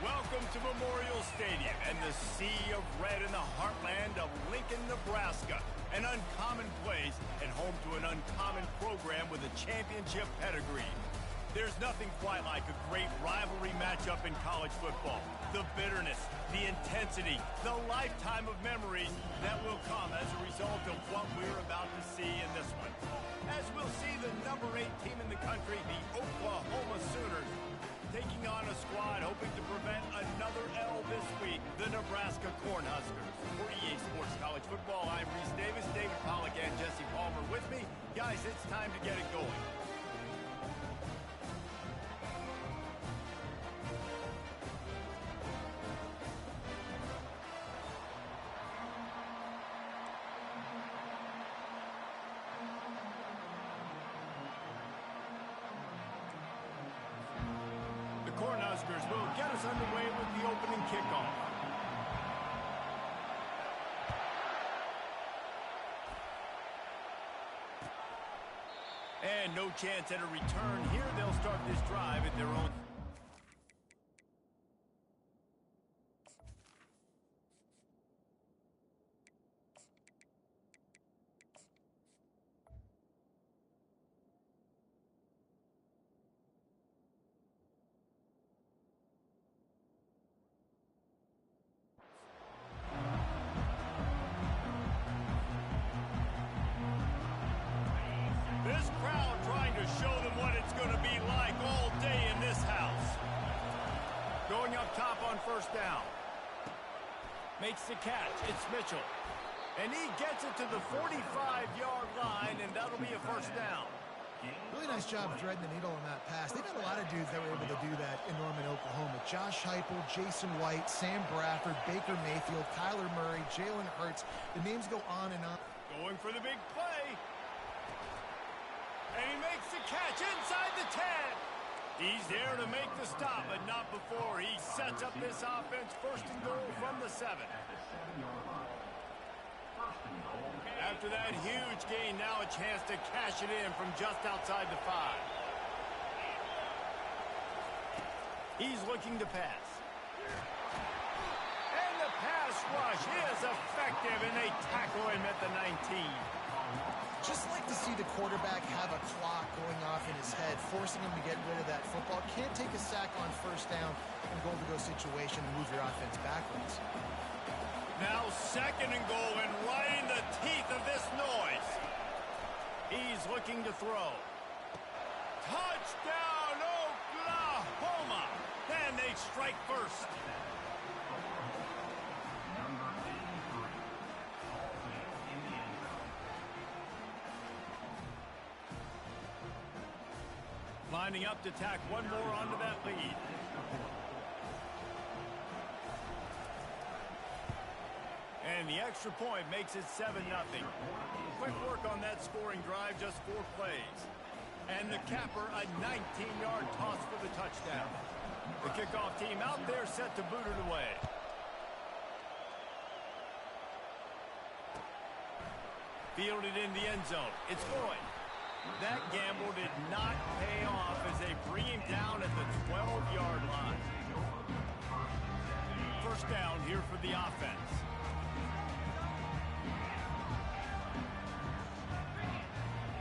Welcome to Memorial Stadium and the sea of red in the heartland of Lincoln, Nebraska. An uncommon place and home to an uncommon program with a championship pedigree. There's nothing quite like a great rivalry matchup in college football. The bitterness, the intensity, the lifetime of memories that will come as a result of what we're about to see in this one. As we'll see the number 8 team in the country, the Oklahoma Sooners, taking on a squad hoping to prevent another L this week, the Nebraska Cornhuskers. For EA Sports College Football, I'm Reese Davis, David Pollack, and Jesse Palmer with me. Guys, it's time to get it going. Cornhuskers will get us underway with the opening kickoff. And no chance at a return here. They'll start this drive at their own. This crowd trying to show them what it's going to be like all day in this house. Going up top on first down. Makes the catch. It's Mitchell. And he gets it to the 45-yard line, and that'll be a first down. Really nice job threading the needle on that pass. They've had a lot of dudes that were able to do that in Norman, Oklahoma. Josh Heupel, Jason White, Sam Bradford, Baker Mayfield, Kyler Murray, Jalen Hurts. The names go on and on. Going for the big play. And he makes the catch inside the 10. He's there to make the stop, but not before he sets up this offense first and goal from the 7. After that huge gain, now a chance to cash it in from just outside the 5. He's looking to pass. And the pass rush is effective, and they tackle him at the 19. Just like to see the quarterback have a clock going off in his head, forcing him to get rid of that football. Can't take a sack on first down in a goal-to-go situation and move your offense backwards. Now second and goal, and right in the teeth of this noise. He's looking to throw. Touchdown, Oklahoma! Then they strike first. Lining up to tack one more onto that lead. And the extra point makes it 7-0. Quick work on that scoring drive, just 4 plays. And the capper, a 19-yard toss for the touchdown. The kickoff team out there set to boot it away. Fielded in the end zone. It's going. That gamble did not pay off as they bring him down at the 12-yard line. First down here for the offense.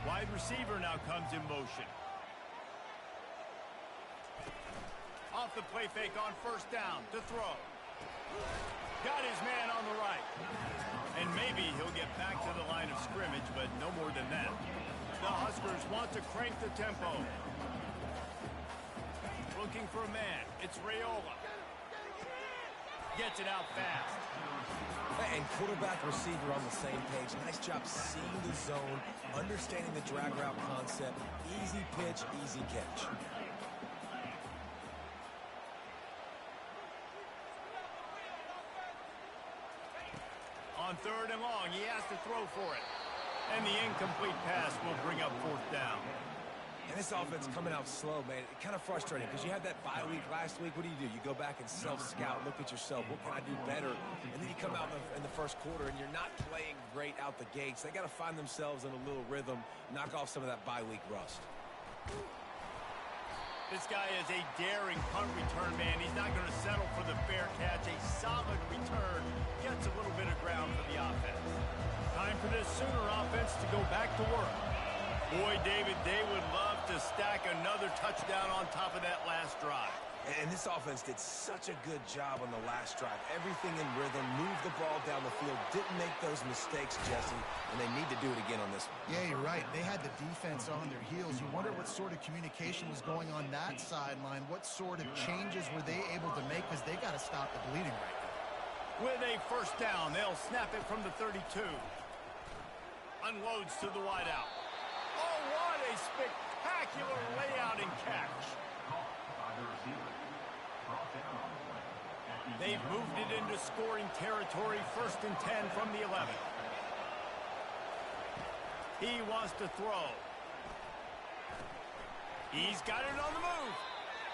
Wide receiver now comes in motion. Off the play fake on first down to throw. Got his man on the right. And maybe he'll get back to the line of scrimmage, but no more than that. The Huskers want to crank the tempo. Looking for a man. It's Raiola. Gets it out fast. And quarterback receiver on the same page. Nice job seeing the zone, understanding the drag route concept. Easy pitch, easy catch. On third and long, he has to throw for it. And the incomplete pass will bring up fourth down. And this offense coming out slow, man. It's kind of frustrating because you had that bye week last week. What do? You go back and self-scout, look at yourself. What can I do better? And then you come out in the first quarter and you're not playing great out the gates. They got to find themselves in a little rhythm, knock off some of that bye week rust. This guy is a daring punt return man. He's not going to settle for the fair catch. A solid return gets a little bit of ground for the offense. Time for this Sooner offense to go back to work. Boy, David, they would love to stack another touchdown on top of that last drive. And this offense did such a good job on the last drive. Everything in rhythm, moved the ball down the field, didn't make those mistakes, Jesse, and they need to do it again on this one. Yeah, you're right. They had the defense on their heels. You wonder what sort of communication was going on that sideline. What sort of changes were they able to make, because they got to stop the bleeding right now. With a first down, they'll snap it from the 32. Unloads to the wideout. Oh, what a spectacular layout and catch. They've moved it into scoring territory, 1st and 10 from the 11. He wants to throw. He's got it on the move.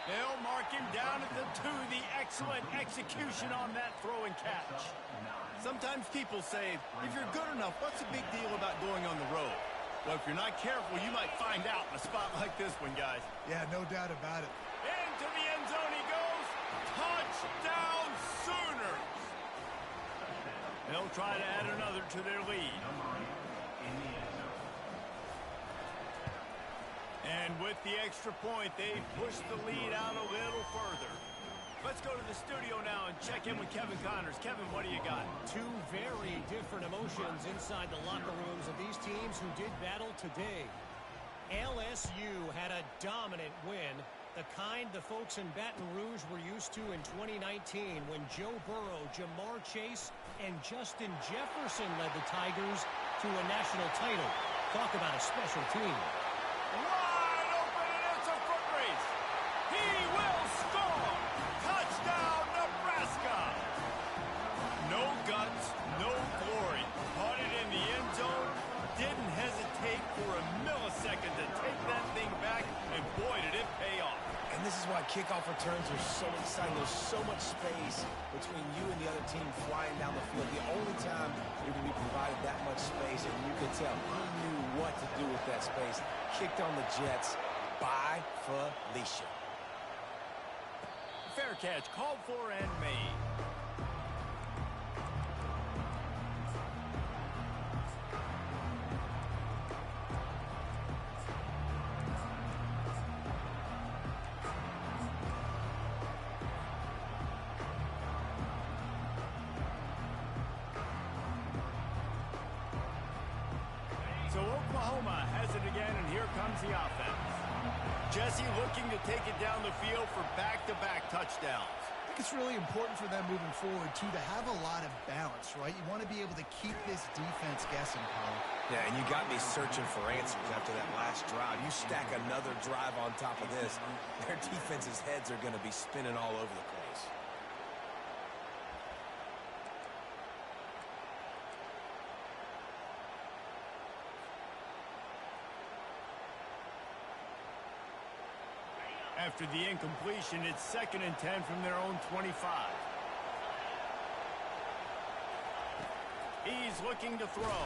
They'll mark him down at the 2. The excellent execution on that throw and catch. Sometimes people say, if you're good enough, what's the big deal about going on the road? Well, if you're not careful, you might find out in a spot like this one, guys. Yeah, no doubt about it. Into the end zone he goes. Touchdown Sooners! They'll try to add another to their lead. And with the extra point, they've pushed the lead out a little further. Let's go to the studio now and check in with Kevin Connors. Kevin, what do you got? Two very different emotions inside the locker rooms of these teams who did battle today. LSU had a dominant win, the kind the folks in Baton Rouge were used to in 2019 when Joe Burrow, Jamar Chase, and Justin Jefferson led the Tigers to a national title. Talk about a special team. Wide open, and it's a foot race. He will score. Touchdown, Nebraska. No guts, no glory. Caught it in the end zone. Didn't hesitate for a millisecond to take that thing back, and boy, did it pay off. And this is why kickoff returns are so exciting. There's so much space between you and the other team flying down the field. The only time you're going to be provided that much space, and you can tell he knew what to do with that space. Kicked on the Jets by Felicia. Fair catch, called for and made. So Oklahoma has it again, and here comes the offense. Jesse looking to take it down the field for back-to-back touchdowns. I think it's really important for them moving forward, too, to have a lot of balance, right? You want to be able to keep this defense guessing, Colin. Yeah, and you got me searching for answers after that last drive. You stack another drive on top of this, their defense's heads are going to be spinning all over the place. After the incompletion, it's 2nd and 10 from their own 25. He's looking to throw.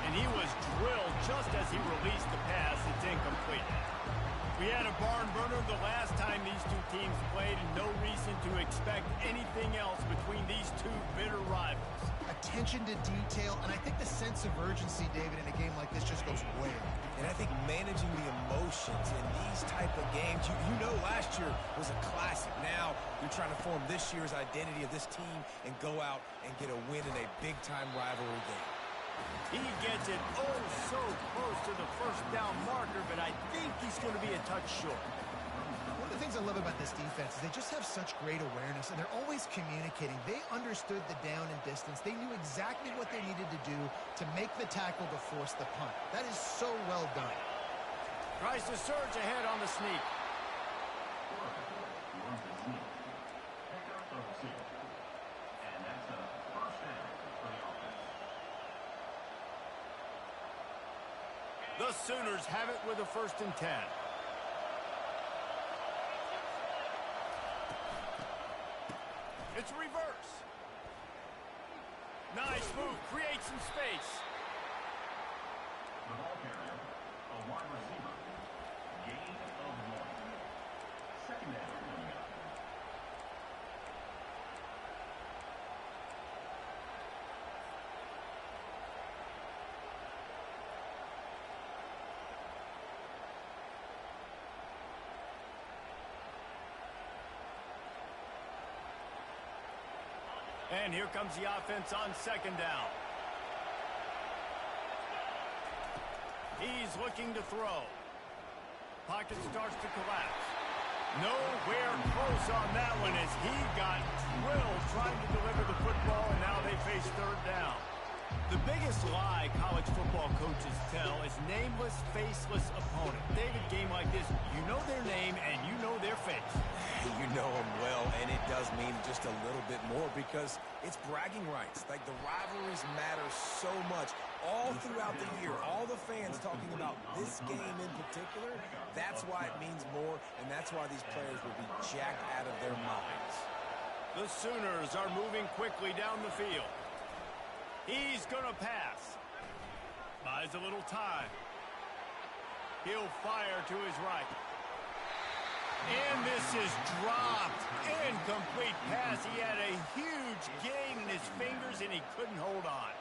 And he was drilled just as he released the pass. It's incomplete. We had a barn burner the last time these two teams played, and no reason to expect anything else between these two bitter rivals. Attention to detail, and I think the sense of urgency, David, in a game like this just goes way up. And I think managing the emotions in these type of games, you know last year was a classic. Now you're trying to form this year's identity of this team and go out and get a win in a big-time rivalry game. He gets it oh so close to the first down marker, but I think he's going to be a touch short. One of the things I love about this defense is they just have such great awareness, and they're always communicating. They understood the down and distance. They knew exactly what they needed to do to make the tackle to force the punt. That is so well done. Tries to surge ahead on the sneak. The Sooners have it with a 1st and 10. It's a reverse. Nice move. Create some space. And here comes the offense on second down. He's looking to throw. Pocket starts to collapse. Nowhere close on that one as he got drilled trying to deliver the football, and now they face third down. The biggest lie college football coaches tell is nameless, faceless opponent. David, game like this, you know their name and you know their face. You know them well, and it does mean just a little bit more because it's bragging rights. Like, the rivalries matter so much all throughout the year. All the fans talking about this game in particular, that's why it means more, and that's why these players will be jacked out of their minds. The Sooners are moving quickly down the field. He's going to pass. Buys a little time. He'll fire to his right. And this is dropped. Incomplete pass. He had a huge gain in his fingers, and he couldn't hold on.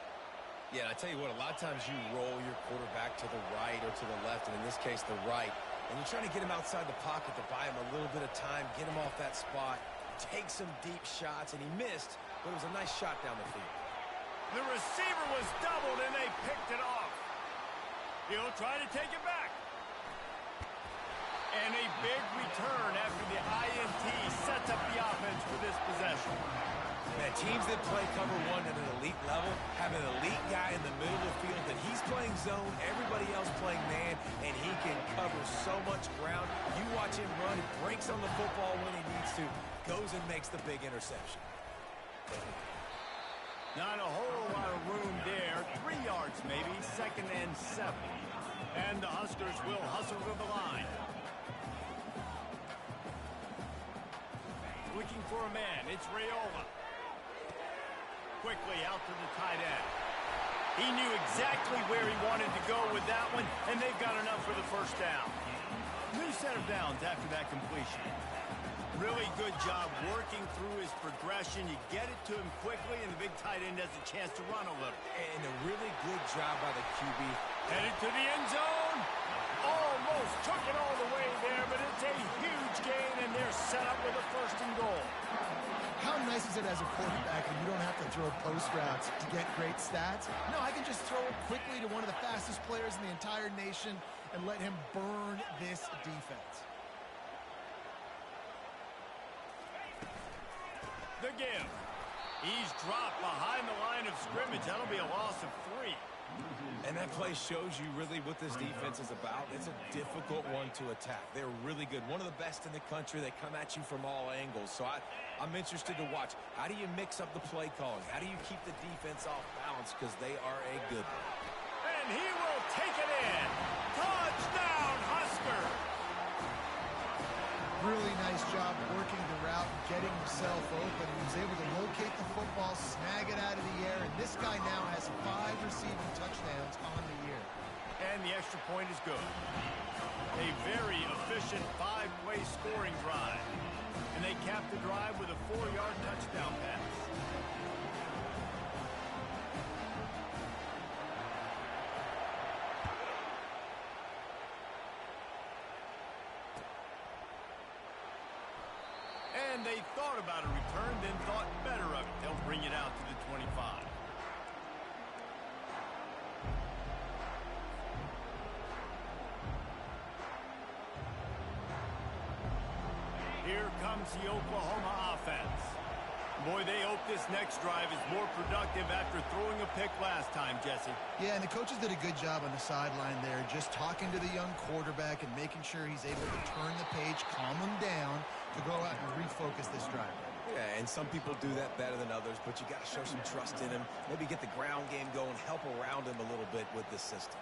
Yeah, and I tell you what, a lot of times you roll your quarterback to the right or to the left, and in this case, the right. And you're trying to get him outside the pocket to buy him a little bit of time, get him off that spot, take some deep shots, and he missed, but it was a nice shot down the field. The receiver was doubled, and they picked it off. He'll try to take it back. And a big return after the INT sets up the offense for this possession. Man, teams that play cover one at an elite level have an elite guy in the middle of the field that he's playing zone, everybody else playing man, and he can cover so much ground. You watch him run, he breaks on the football when he needs to, goes and makes the big interception. Not a whole lot of room there. 3 yards maybe, 2nd and 7. And the Huskers will hustle to the line. Looking for a man, it's Raiola. Quickly out to the tight end. He knew exactly where he wanted to go with that one, and they've got enough for the first down. New set of downs after that completion. Really good job working through his progression. You get it to him quickly, and the big tight end has a chance to run a little. And a really good job by the QB. Headed to the end zone. Almost took it all the way there, but it's a huge gain, and they're set up with a 1st and goal. How nice is it as a quarterback when you don't have to throw post routes to get great stats? No, I can just throw it quickly to one of the fastest players in the entire nation and let him burn this defense. The give. He's dropped behind the line of scrimmage. That'll be a loss of 3. And that play shows you really what this defense is about. It's a difficult one to attack. They're really good. One of the best in the country. They come at you from all angles. So I'm interested to watch. How do you mix up the play calling? How do you keep the defense off balance? Because they are a good one. And he will take it in. Touchdown, Husker. Really nice job working the route, getting himself open. He was able to locate the football, snag it out of the air, and this guy now has 5 receiving touchdowns on the year. And the extra point is good. A very efficient 5-play scoring drive. And they cap the drive with a 4-yard touchdown pass. And they thought about a return, then thought better of it. They'll bring it out to the 25. Here comes the Oklahoma offense. Boy, they hope this next drive is more productive after throwing a pick last time, Jesse. Yeah, and the coaches did a good job on the sideline there, just talking to the young quarterback and making sure he's able to turn the page, calm him down, to go out and refocus this drive. Yeah, and some people do that better than others, but you got to show some trust in him. Maybe get the ground game going, help around him a little bit with this system.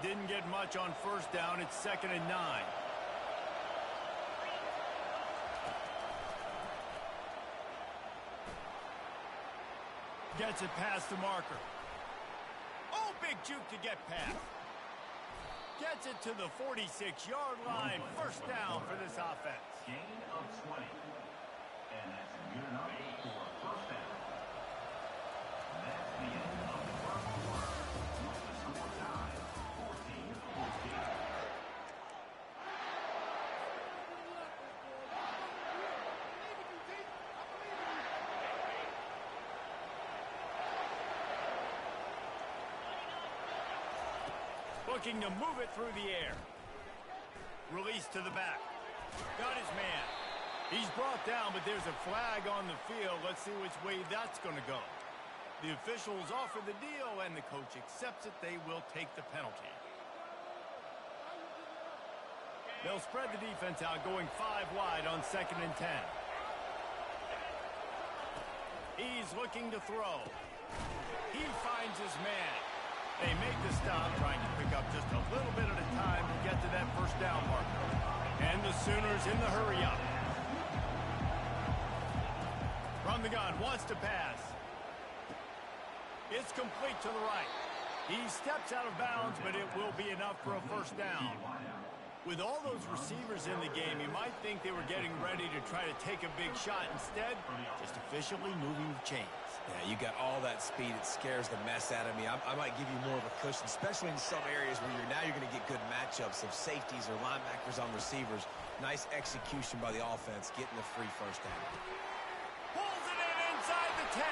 Didn't get much on first down. It's 2nd and 9. Gets it past the marker. Oh, big juke to get past. Gets it to the 46-yard line. First down for this offense. Gain of 20. And that's good enough for a first down. That's the end of the first quarter. With the score tied, 14-14. Looking to move it through the air. Release to the back. Got his man. He's brought down, but there's a flag on the field. Let's see which way that's going to go. The officials offer the deal, and the coach accepts it. They will take the penalty. They'll spread the defense out, going 5 wide on 2nd and 10. He's looking to throw. He finds his man. They make the stop, trying to pick up just a little bit at a time to get to that first down marker. And the Sooners in the hurry-up. From the gun, wants to pass. It's complete to the right. He steps out of bounds, but it will be enough for a first down. With all those receivers in the game, you might think they were getting ready to try to take a big shot. Instead, just efficiently moving the chains. Yeah, you got all that speed. It scares the mess out of me. I might give you more of a cushion, especially in some areas where you're going to get good matchups of safeties or linebackers on receivers. Nice execution by the offense, getting the free first down. Pulls it in inside the 10.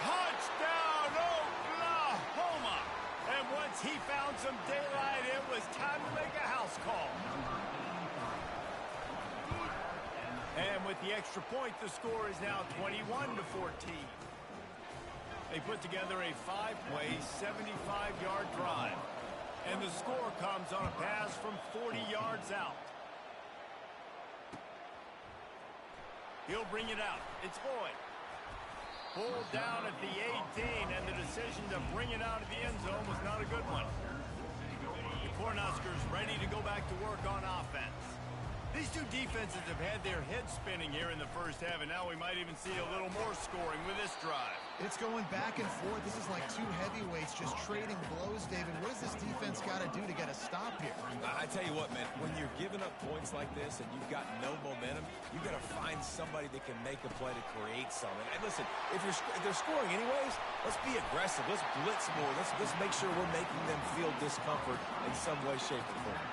Touchdown, Oklahoma. And once he found some daylight, it was time to make a house call. And with the extra point, the score is now 21-14. They put together a 5-play, 75-yard drive. And the score comes on a pass from 40 yards out. He'll bring it out. It's Boyd. Pulled down at the 18, and the decision to bring it out of the end zone was not a good one. The Cornhuskers ready to go back to work on offense. These two defenses have had their heads spinning here in the first half, and now we might even see a little more scoring with this drive. It's going back and forth. This is like two heavyweights just trading blows, David. What does this defense got to do to get a stop here? I tell you what, man, when you're giving up points like this and you've got no momentum, you got to find somebody that can make a play to create something. And listen, if they're scoring anyways, let's be aggressive. Let's blitz more. Let's make sure we're making them feel discomfort in some way, shape, or form.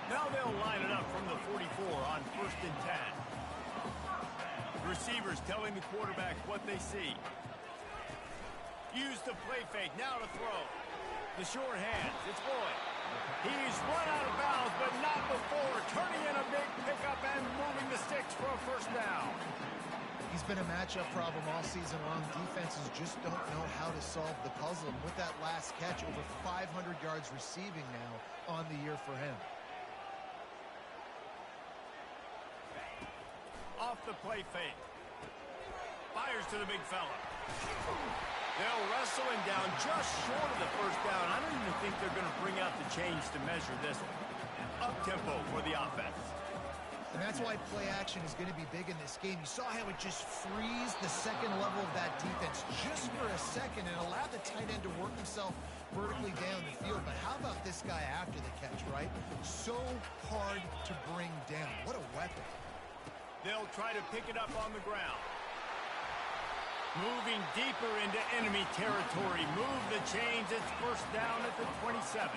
Now they'll line it up from the 44 on 1st and 10. Receivers telling the quarterback what they see. Use the play fake, now to throw. The short hands, it's Boyd. He's run out of bounds, but not before turning in a big pickup and moving the sticks for a first down. He's been a matchup problem all season long. Defenses just don't know how to solve the puzzle. And with that last catch, over 500 yards receiving now on the year for him. Off the play fake. Fires to the big fella. They'll wrestle him down just short of the first down. I don't even think they're going to bring out the chains to measure this one. Up-tempo for the offense. And that's why play action is going to be big in this game. You saw how it just frees the second level of that defense just for a second and allowed the tight end to work himself vertically down the field. But how about this guy after the catch, right? So hard to bring down. What a weapon. They'll try to pick it up on the ground. Moving deeper into enemy territory. Move the chains. It's first down at the 27.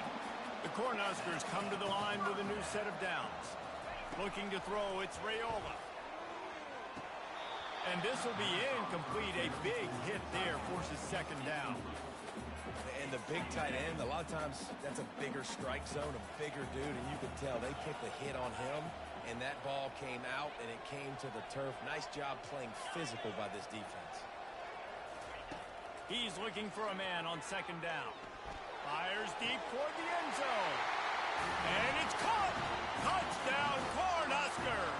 The Cornhuskers come to the line with a new set of downs. Looking to throw, it's Raiola. And this will be incomplete. A big hit there forces second down. And the big tight end, a lot of times that's a bigger strike zone, a bigger dude, and you can tell they put the hit on him, and that ball came out, and it came to the turf. Nice job playing physical by this defense. He's looking for a man on second down. Fires deep toward the end zone. And it's caught! Touchdown, Cornhuskers!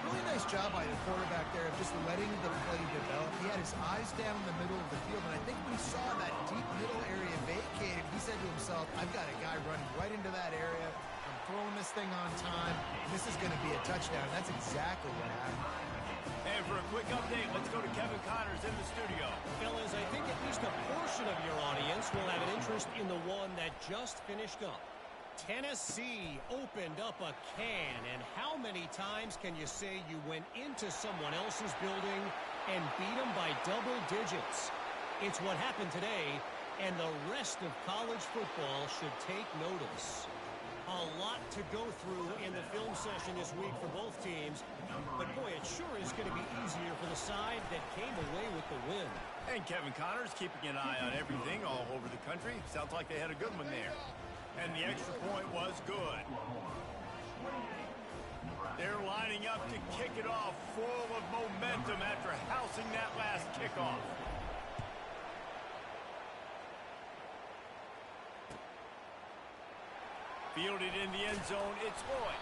Really nice job by the quarterback there of just letting the play develop. He had his eyes down in the middle of the field, and I think when he saw that deep middle area vacated, he said to himself, I've got a guy running right into that area. I'm throwing this thing on time. This is going to be a touchdown. That's exactly what happened. And for a quick update, let's go to Kevin Connors in the studio. Fellas, I think at least a portion of your audience will have an interest in the one that just finished up. Tennessee opened up a can, and how many times can you say you went into someone else's building and beat them by double digits? It's what happened today, and the rest of college football should take notice. A lot to go through in the film session this week for both teams, but boy, it sure is going to be easier for the side that came away with the win. And Kevin Connors keeping an eye on everything all over the country. Sounds like they had a good one there. And the extra point was good. They're lining up to kick it off full of momentum after housing that last kickoff. Fielded in the end zone, it's Boyd.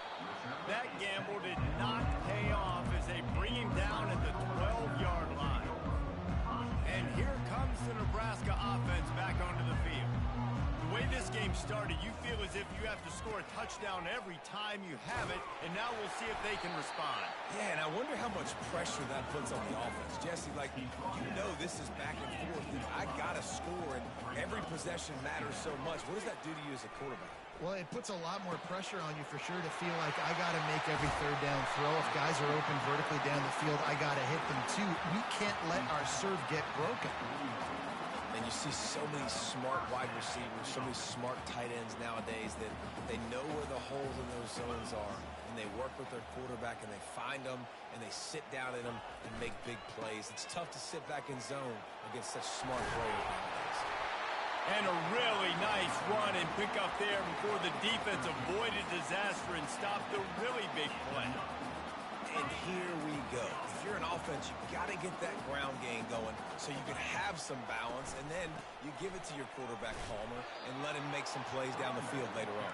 That gamble did not pay off as they bring him down at the 12-yard line. And here comes the Nebraska offense back onto the field. The way this game started, you feel as if you have to score a touchdown every time you have it, and now we'll see if they can respond. Yeah, and I wonder how much pressure that puts on the offense. Jesse, like, you know this is back and forth. I got to score, and every possession matters so much. What does that do to you as a quarterback? Well, it puts a lot more pressure on you for sure to feel like I got to make every third down throw. If guys are open vertically down the field, I got to hit them too. We can't let our serve get broken. And you see so many smart wide receivers, so many smart tight ends nowadays that they know where the holes in those zones are, and they work with their quarterback, and they find them, and they sit down in them and make big plays. It's tough to sit back in zone against such smart players nowadays. And a really nice run and pick up there before the defense avoided disaster and stopped the really big play. And here we go. If you're an offense, you got to get that ground game going so you can have some balance, and then you give it to your quarterback, Palmer, and let him make some plays down the field later on.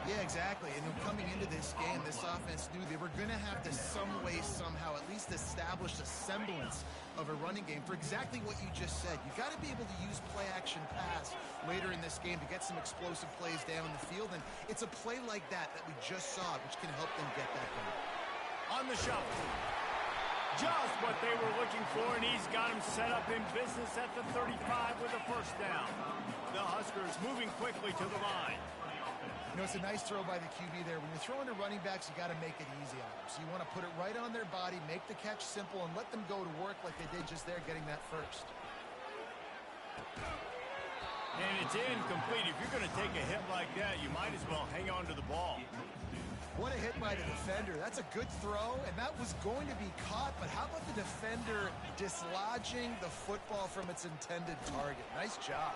Yeah, exactly. And then coming into this game, this offense knew they were going to have to some way, somehow, at least establish a semblance of a running game for exactly what you just said. You got to be able to use play-action pass later in this game to get some explosive plays down the field, and it's a play like that we just saw, which can help them get that done. On the shuffle. Just what they were looking for, and he's got him set up in business at the 35 with a first down. The Huskers moving quickly to the line. You know, it's a nice throw by the QB there. When you're throwing to running backs, you got to make it easy on them. So you want to put it right on their body, make the catch simple, and let them go to work like they did just there, getting that first. And it's incomplete. If you're going to take a hit like that, you might as well hang on to the ball. What a hit by the defender. That's a good throw, and that was going to be caught, but how about the defender dislodging the football from its intended target? Nice job.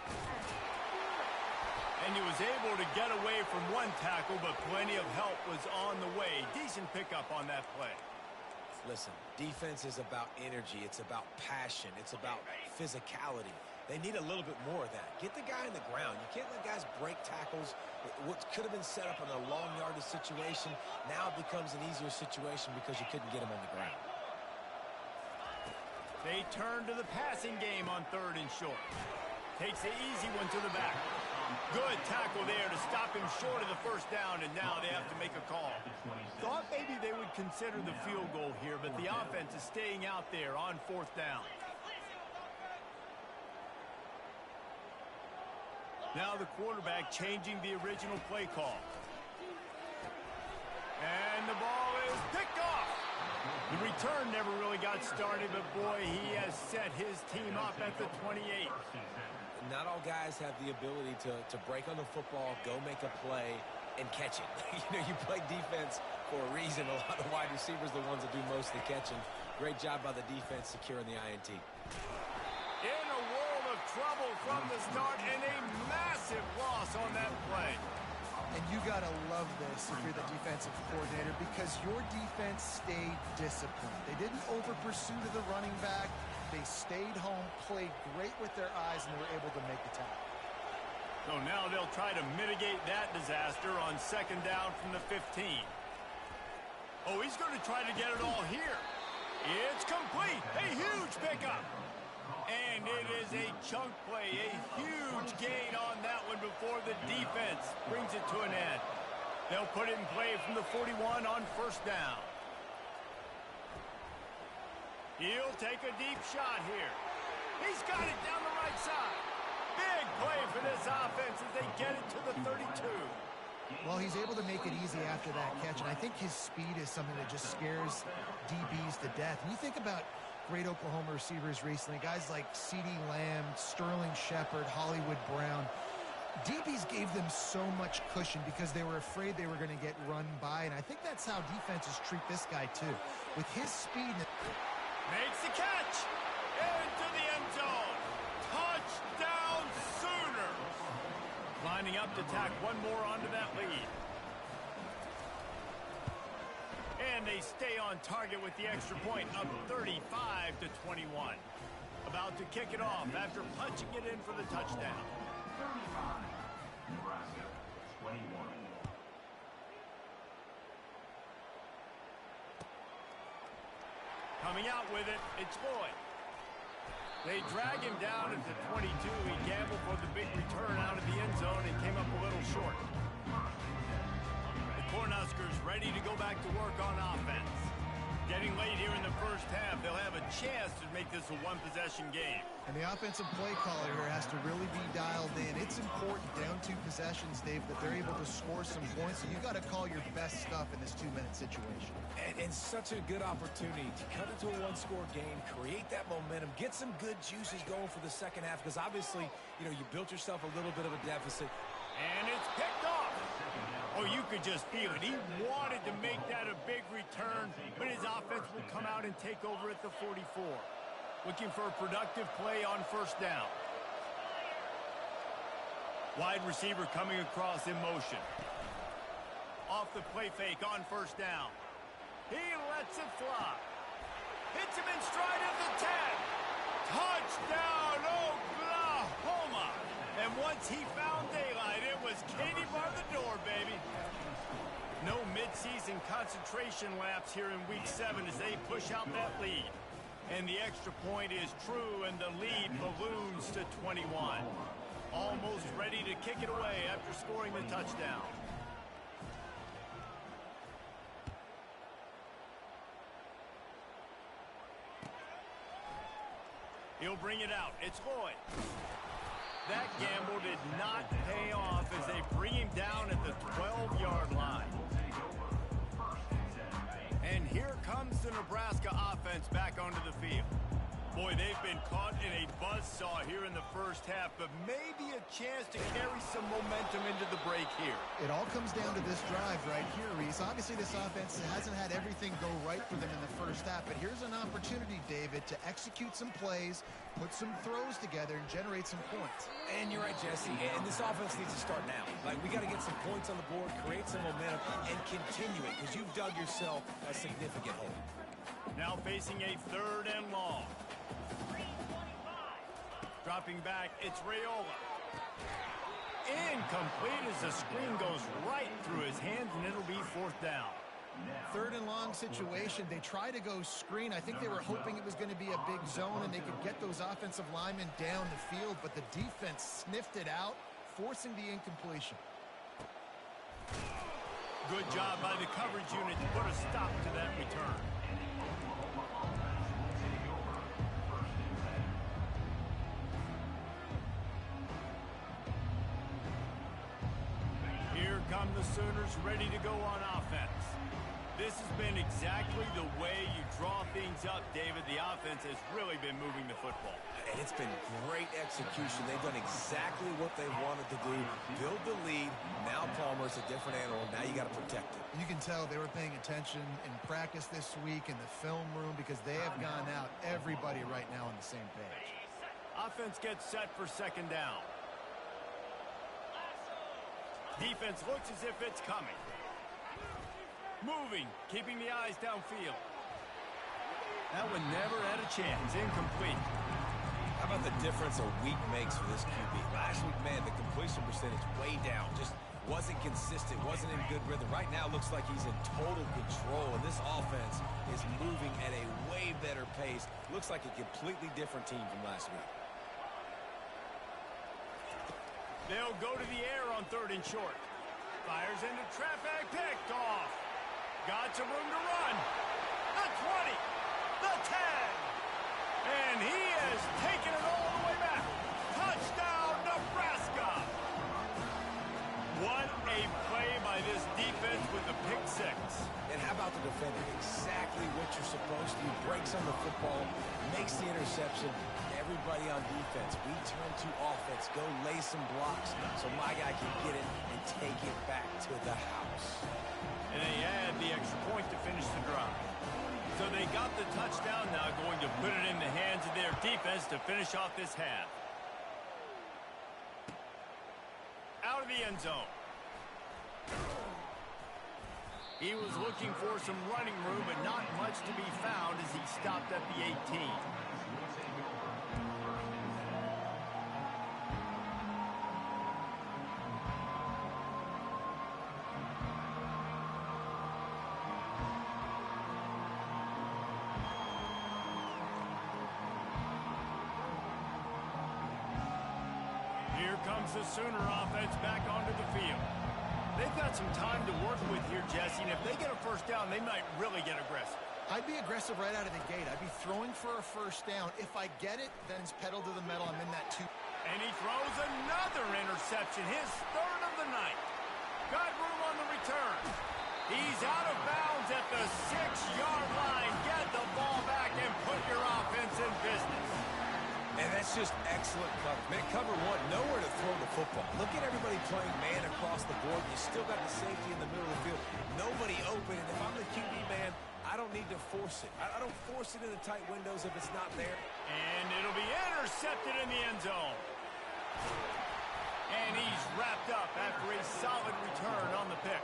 And he was able to get away from one tackle, but plenty of help was on the way. Decent pickup on that play. Listen, defense is about energy. It's about passion. It's about physicality. They need a little bit more of that. Get the guy on the ground. You can't let guys break tackles. What could have been set up in a long yardage situation, now it becomes an easier situation because you couldn't get him on the ground. They turn to the passing game on 3rd and short. Takes the easy one to the back. Good tackle there to stop him short of the first down, and now they have to make a call. Thought maybe they would consider the field goal here, but the offense is staying out there on 4th down. Now the quarterback changing the original play call. And the ball is picked off. The return never really got started, but boy, he has set his team up at the 28. Not all guys have the ability to break on the football, go make a play, and catch it. You play defense for a reason. A lot of wide receivers are the ones that do most of the catching. Great job by the defense securing the INT. In a world of trouble from the start, and a massive loss on that play. And you got to love this if you're the defensive coordinator, because your defense stayed disciplined. They didn't over-pursue to the running back. They stayed home, played great with their eyes, and they were able to make the tackle. So now they'll try to mitigate that disaster on 2nd down from the 15. Oh, he's going to try to get it all here. It's complete. A huge pickup. And it is a chunk play, a huge gain on that one before the defense brings it to an end. They'll put it in play from the 41 on 1st down. He'll take a deep shot here. He's got it down the right side. Big play for this offense as they get it to the 32. Well, he's able to make it easy after that catch, and I think his speed is something that just scares DBs to death. And you think about great Oklahoma receivers recently, guys like CeeDee Lamb, Sterling Shepard, Hollywood Brown. DBs gave them so much cushion because they were afraid they were going to get run by, and I think that's how defenses treat this guy too. With his speed... Makes the catch! Into the end zone! Touchdown Sooners! Lining up to tack one more onto that lead. And they stay on target with the extra point, up 35-21. About to kick it off after punching it in for the touchdown. 35, Nebraska, 21. Coming out with it, it's Lloyd. They drag him down at the 22. He gambled for the big return out of the end zone and came up a little short. The Cornhuskers ready to go back to work on offense. Getting late here in the first half, they'll have a chance to make this a one-possession game. And the offensive play caller here has to really be dialed in. It's important down 2 possessions, Dave, that they're able to score some points. So you got to call your best stuff in this 2-minute situation. And such a good opportunity to cut into a one-score game, create that momentum, get some good juices going for the second half, because obviously, you know, you built yourself a little bit of a deficit. And it's picked off. Oh, you could just feel it. He wanted to make that a big return, but his offense will come out and take over at the 44. Looking for a productive play on first down. Wide receiver coming across in motion. Off the play fake on first down. He lets it fly. Hits him in stride at the 10. Touchdown, Oklahoma. And once he found daylight, it was Katie bar the door, baby. No midseason concentration lapse here in Week 7 as they push out that lead. And the extra point is true, and the lead balloons to 21. Almost ready to kick it away after scoring the touchdown. He'll bring it out. It's Lloyd. That gamble did not pay off as they bring him down at the 12-yard line. And here comes the Nebraska offense back onto the field. Boy, they've been caught in a buzzsaw here in the first half, but maybe a chance to carry some momentum into the break here. It all comes down to this drive right here, Reese. Obviously, this offense hasn't had everything go right for them in the first half, but here's an opportunity, David, to execute some plays, put some throws together, and generate some points. And you're right, Jesse, and this offense needs to start now. Like, we got to get some points on the board, create some momentum, and continue it, because you've dug yourself a significant hole. Now facing a 3rd and long. Dropping back, it's Raiola. Incomplete as the screen goes right through his hands, and it'll be 4th down. 3rd and long situation. They try to go screen. I think they were hoping it was going to be a big zone and they could get those offensive linemen down the field, but the defense sniffed it out, forcing the incompletion. Good job by the coverage unit to put a stop to that return. Here come the Sooners ready to go on offense. This has been exactly the way you draw things up, David. The offense has really been moving the football. And it's been great execution. They've done exactly what they wanted to do. Build the lead. Now Palmer's a different animal. Now you got to protect it. You can tell they were paying attention in practice this week in the film room because they have gone out, everybody right now on the same page. Offense gets set for 2nd down. Defense looks as if it's coming. Moving, keeping the eyes downfield. That one never had a chance. Incomplete. How about the difference a week makes for this QB? Last week, man, the completion percentage way down. Just wasn't consistent, wasn't in good rhythm. Right now, looks like he's in total control, and this offense is moving at a way better pace. Looks like a completely different team from last week. They'll go to the air on 3rd and short. Fires into traffic, picked off. Got some room to run. The 20. the 10. And he has taken it all the way back. Touchdown, Nebraska. What a play by this defense with the pick six. And how about the defender? Exactly what you're supposed to do. Breaks on the football, makes the interception. Everybody on defense, we turn to offense. Go lay some blocks so my guy can get it and take it back to the house. And they had the extra point to finish the drive. So they got the touchdown, now going to put it in the hands of their defense to finish off this half. Out of the end zone. He was looking for some running room, but not much to be found as he stopped at the 18. Here comes the Sooner offense back onto the field. They've got some time to work with here, Jesse, and if they get a first down, they might really get aggressive. I'd be aggressive right out of the gate. I'd be throwing for a first down. If I get it, then it's pedal to the metal. I'm in that 2. And he throws another interception, his third of the night. Got room on the return. He's out of bounds at the 6-yard line. Get the ball back and put your offense in business. And that's just excellent coverage. Man, cover one, nowhere to throw the football. Look at everybody playing man across the board. You still got the safety in the middle of the field. Nobody open. And if I'm the QB man, I don't need to force it. I don't force it in the tight windows if it's not there. And it'll be intercepted in the end zone. And he's wrapped up after a solid return on the pick.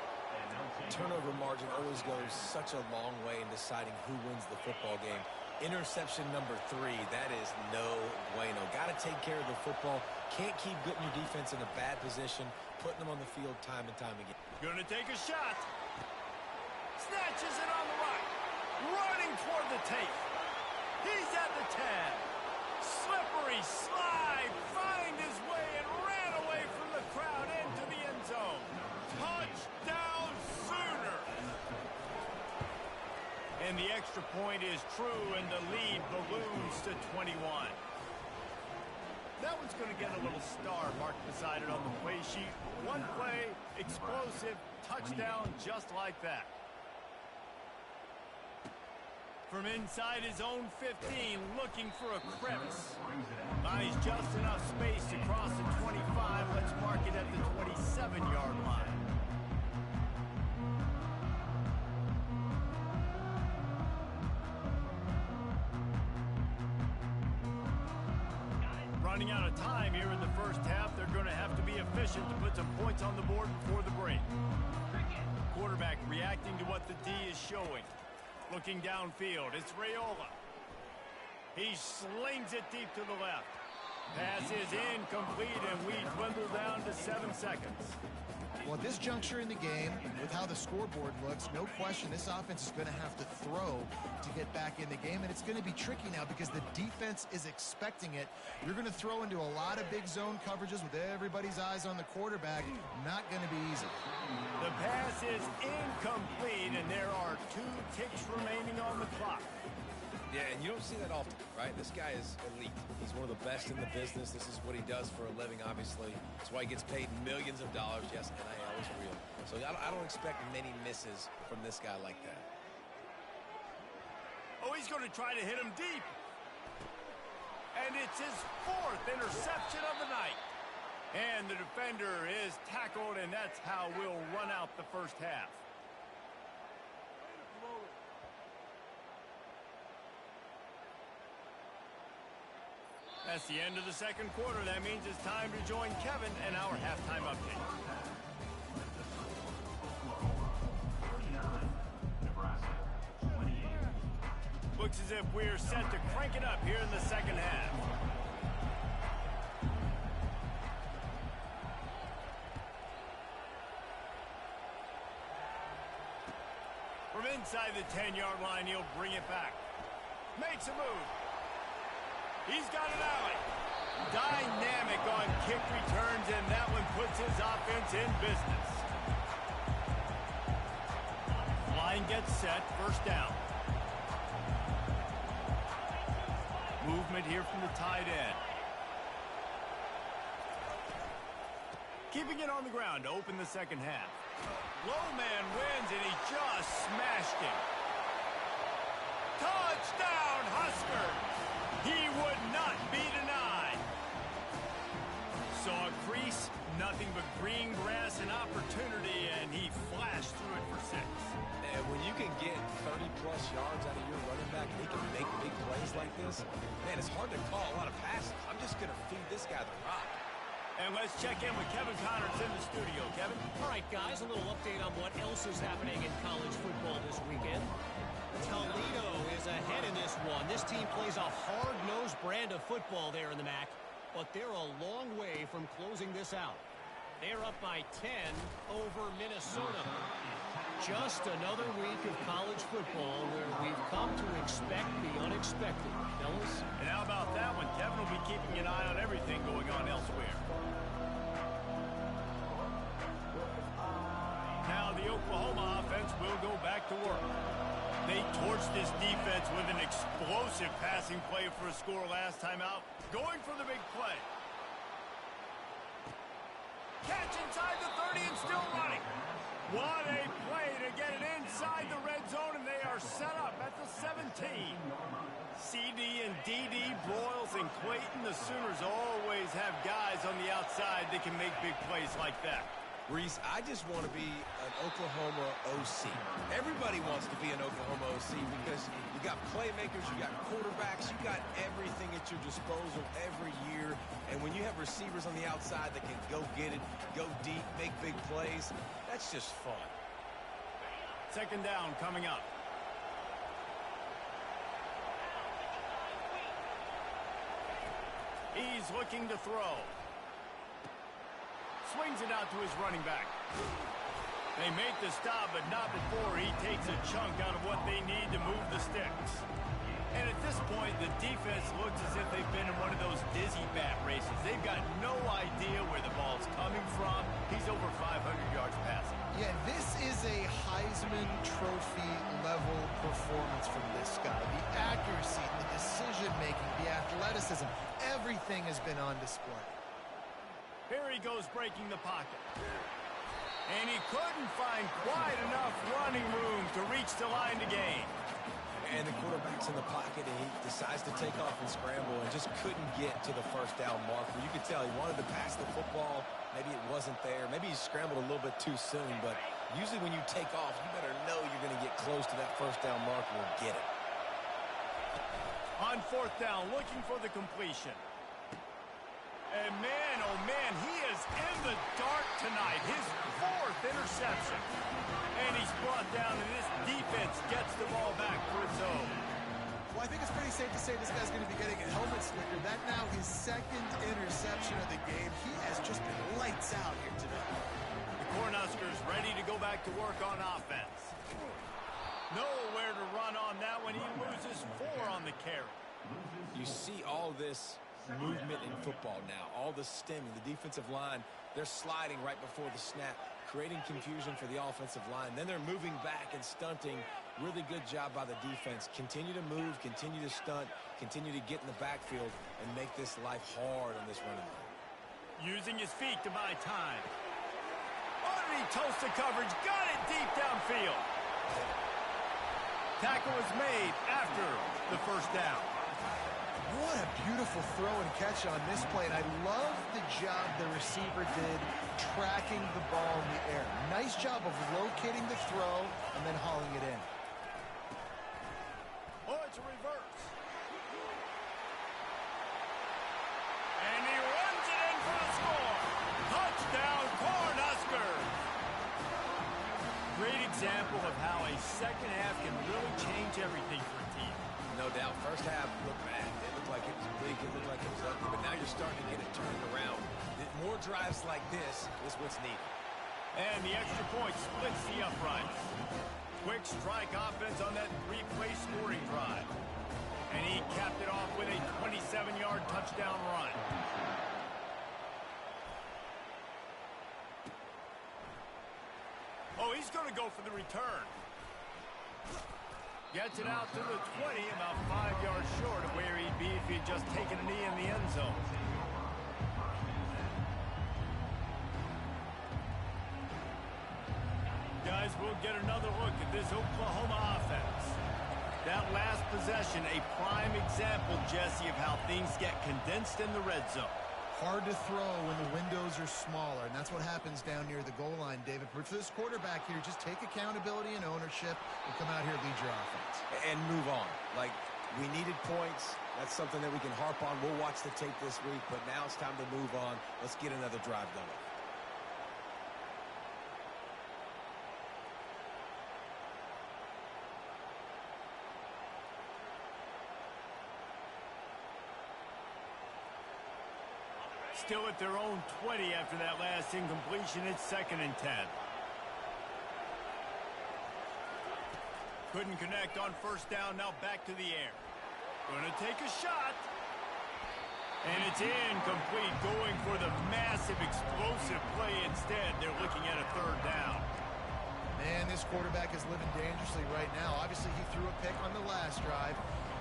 Turnover margin always goes such a long way in deciding who wins the football game. Interception number 3, that is no bueno. Got to take care of the football. Can't keep putting your defense in a bad position, putting them on the field time and time again. Gonna take a shot. Snatches it on the right. Running toward the tape. He's at the 10. Slippery slide. Find his way and ran away from the crowd into the end zone. Touchdown Sooner. And the extra point is true, and the lead balloons to 21. That one's going to get a little star marked beside it on the play sheet. One play, explosive, touchdown just like that. From inside his own 15, looking for a crevice. Buys just enough space to cross the 25. Let's mark it at the 27-yard line. Running out of time here in the first half. They're going to have to be efficient to put some points on the board before the break. Quarterback reacting to what the D is showing. Looking downfield, it's Raiola. He slings it deep to the left. Pass is incomplete, and we dwindle down to 7 seconds. Well, at this juncture in the game, with how the scoreboard looks, no question this offense is going to have to throw to get back in the game, and it's going to be tricky now because the defense is expecting it. You're going to throw into a lot of big zone coverages with everybody's eyes on the quarterback. Not going to be easy. The pass is incomplete, and there are 2 ticks remaining on the clock. Yeah, and you don't see that often, right? This guy is elite. He's one of the best in the business. This is what he does for a living, obviously. That's why he gets paid millions of dollars. Yes, NIL is real. So I don't expect many misses from this guy like that. Oh, he's going to try to hit him deep. And it's his 4th interception of the night. And the defender is tackled, and that's how we'll run out the first half. That's the end of the second quarter. That means it's time to join Kevin and our halftime update. 39, Nebraska, 28. Looks as if we're set to crank it up here in the second half. From inside the 10-yard line, he'll bring it back. Makes a move. He's got an alley. Dynamic on kick returns, and that one puts his offense in business. Line gets set, first down. Movement here from the tight end. Keeping it on the ground to open the second half. Low man wins, and he just smashed him. Touchdown, Huskers! He would not be denied. Saw a crease, nothing but green grass and opportunity, and he flashed through it for 6. And when you can get 30-plus yards out of your running back and he can make big plays like this, man, it's hard to call a lot of passes. I'm just going to feed this guy the rock. And let's check in with Kevin Connors in the studio. Kevin? All right, guys, a little update on what else is happening in college football this weekend. Toledo is ahead in this one. This team plays a hard-nosed brand of football there in the MAC, but they're a long way from closing this out. They're up by 10 over Minnesota. Just another week of college football where we've come to expect the unexpected. Fellas? And how about that one? Kevin will be keeping an eye on everything going on elsewhere. Now the Oklahoma offense will go back to work. They torched this defense with an explosive passing play for a score last time out. Going for the big play. Catch inside the 30 and still running. What a play to get it inside the red zone, and they are set up at the 17. CD and DD, Broyles and Clayton, the Sooners always have guys on the outside that can make big plays like that. Reese, I just want to be an Oklahoma OC. Everybody wants to be an Oklahoma OC because you got playmakers, you got quarterbacks, you got everything at your disposal every year. And when you have receivers on the outside that can go get it, go deep, make big plays, that's just fun. Second down coming up. He's looking to throw. Swings it out to his running back. They make the stop, but not before he takes a chunk out of what they need to move the sticks. And at this point, the defense looks as if they've been in one of those dizzy bat races. They've got no idea where the ball's coming from. He's over 500 yards passing. Yeah, this is a Heisman Trophy level performance from this guy. The accuracy, the decision-making, the athleticism, everything has been on display. Here he goes breaking the pocket. And he couldn't find quite enough running room to reach the line to gain. And the quarterback's in the pocket, and he decides to take off and scramble and just couldn't get to the first down marker. You could tell he wanted to pass the football. Maybe it wasn't there. Maybe he scrambled a little bit too soon. But usually when you take off, you better know you're going to get close to that first down marker and get it. On fourth down, looking for the completion. And man, oh man, he is in the dark tonight. His 4th interception. And he's brought down, and this defense gets the ball back for its own. Well, I think it's pretty safe to say this guy's going to be getting a helmet slicker. That now his 2nd interception of the game. He has just been lights out here today. The Cornhuskers ready to go back to work on offense. Nowhere to run on that one. He loses 4 on the carry. You see all this movement in football now, all the stemming, the defensive line, they're sliding right before the snap, creating confusion for the offensive line. Then they're moving back and stunting. Really good job by the defense. Continue to move, continue to stunt, continue to get in the backfield and make this life hard on this running line. Using his feet to buy time. Underneath toasted coverage, got it deep downfield. Tackle was made after the first down. What a beautiful throw and catch on this play. And I love the job the receiver did tracking the ball in the air. Nice job of locating the throw and then hauling it in. Oh, it's a reverse. And he runs it in for the score. Touchdown, Cornhuskers. Great example of how a second half can really change everything for a team. No doubt. First half looked bad. It looked like it was weak. It looked like it was ugly. But now you're starting to get it turned around. More drives like this is what's needed. And the extra point splits the uprights. Quick strike offense on that 3-play scoring drive. And he capped it off with a 27-yard touchdown run. Oh, he's going to go for the return. Gets it out to the 20, about 5 yards short of where he'd be if he'd just taken a knee in the end zone. Guys, we'll get another look at this Oklahoma offense. That last possession, a prime example, Jesse, of how things get condensed in the red zone. Hard to throw when the windows are smaller, and that's what happens down near the goal line, David. But for this quarterback here, just take accountability and ownership and come out here and lead your offense. And move on. Like, we needed points. That's something that we can harp on. We'll watch the tape this week, but now it's time to move on. Let's get another drive going. Still at their own 20 after that last incompletion. It's 2nd and 10. Couldn't connect on first down. Now back to the air. Going to take a shot. And it's incomplete. Going for the massive explosive play instead. They're looking at a 3rd down. Man, this quarterback is living dangerously right now. Obviously, he threw a pick on the last drive.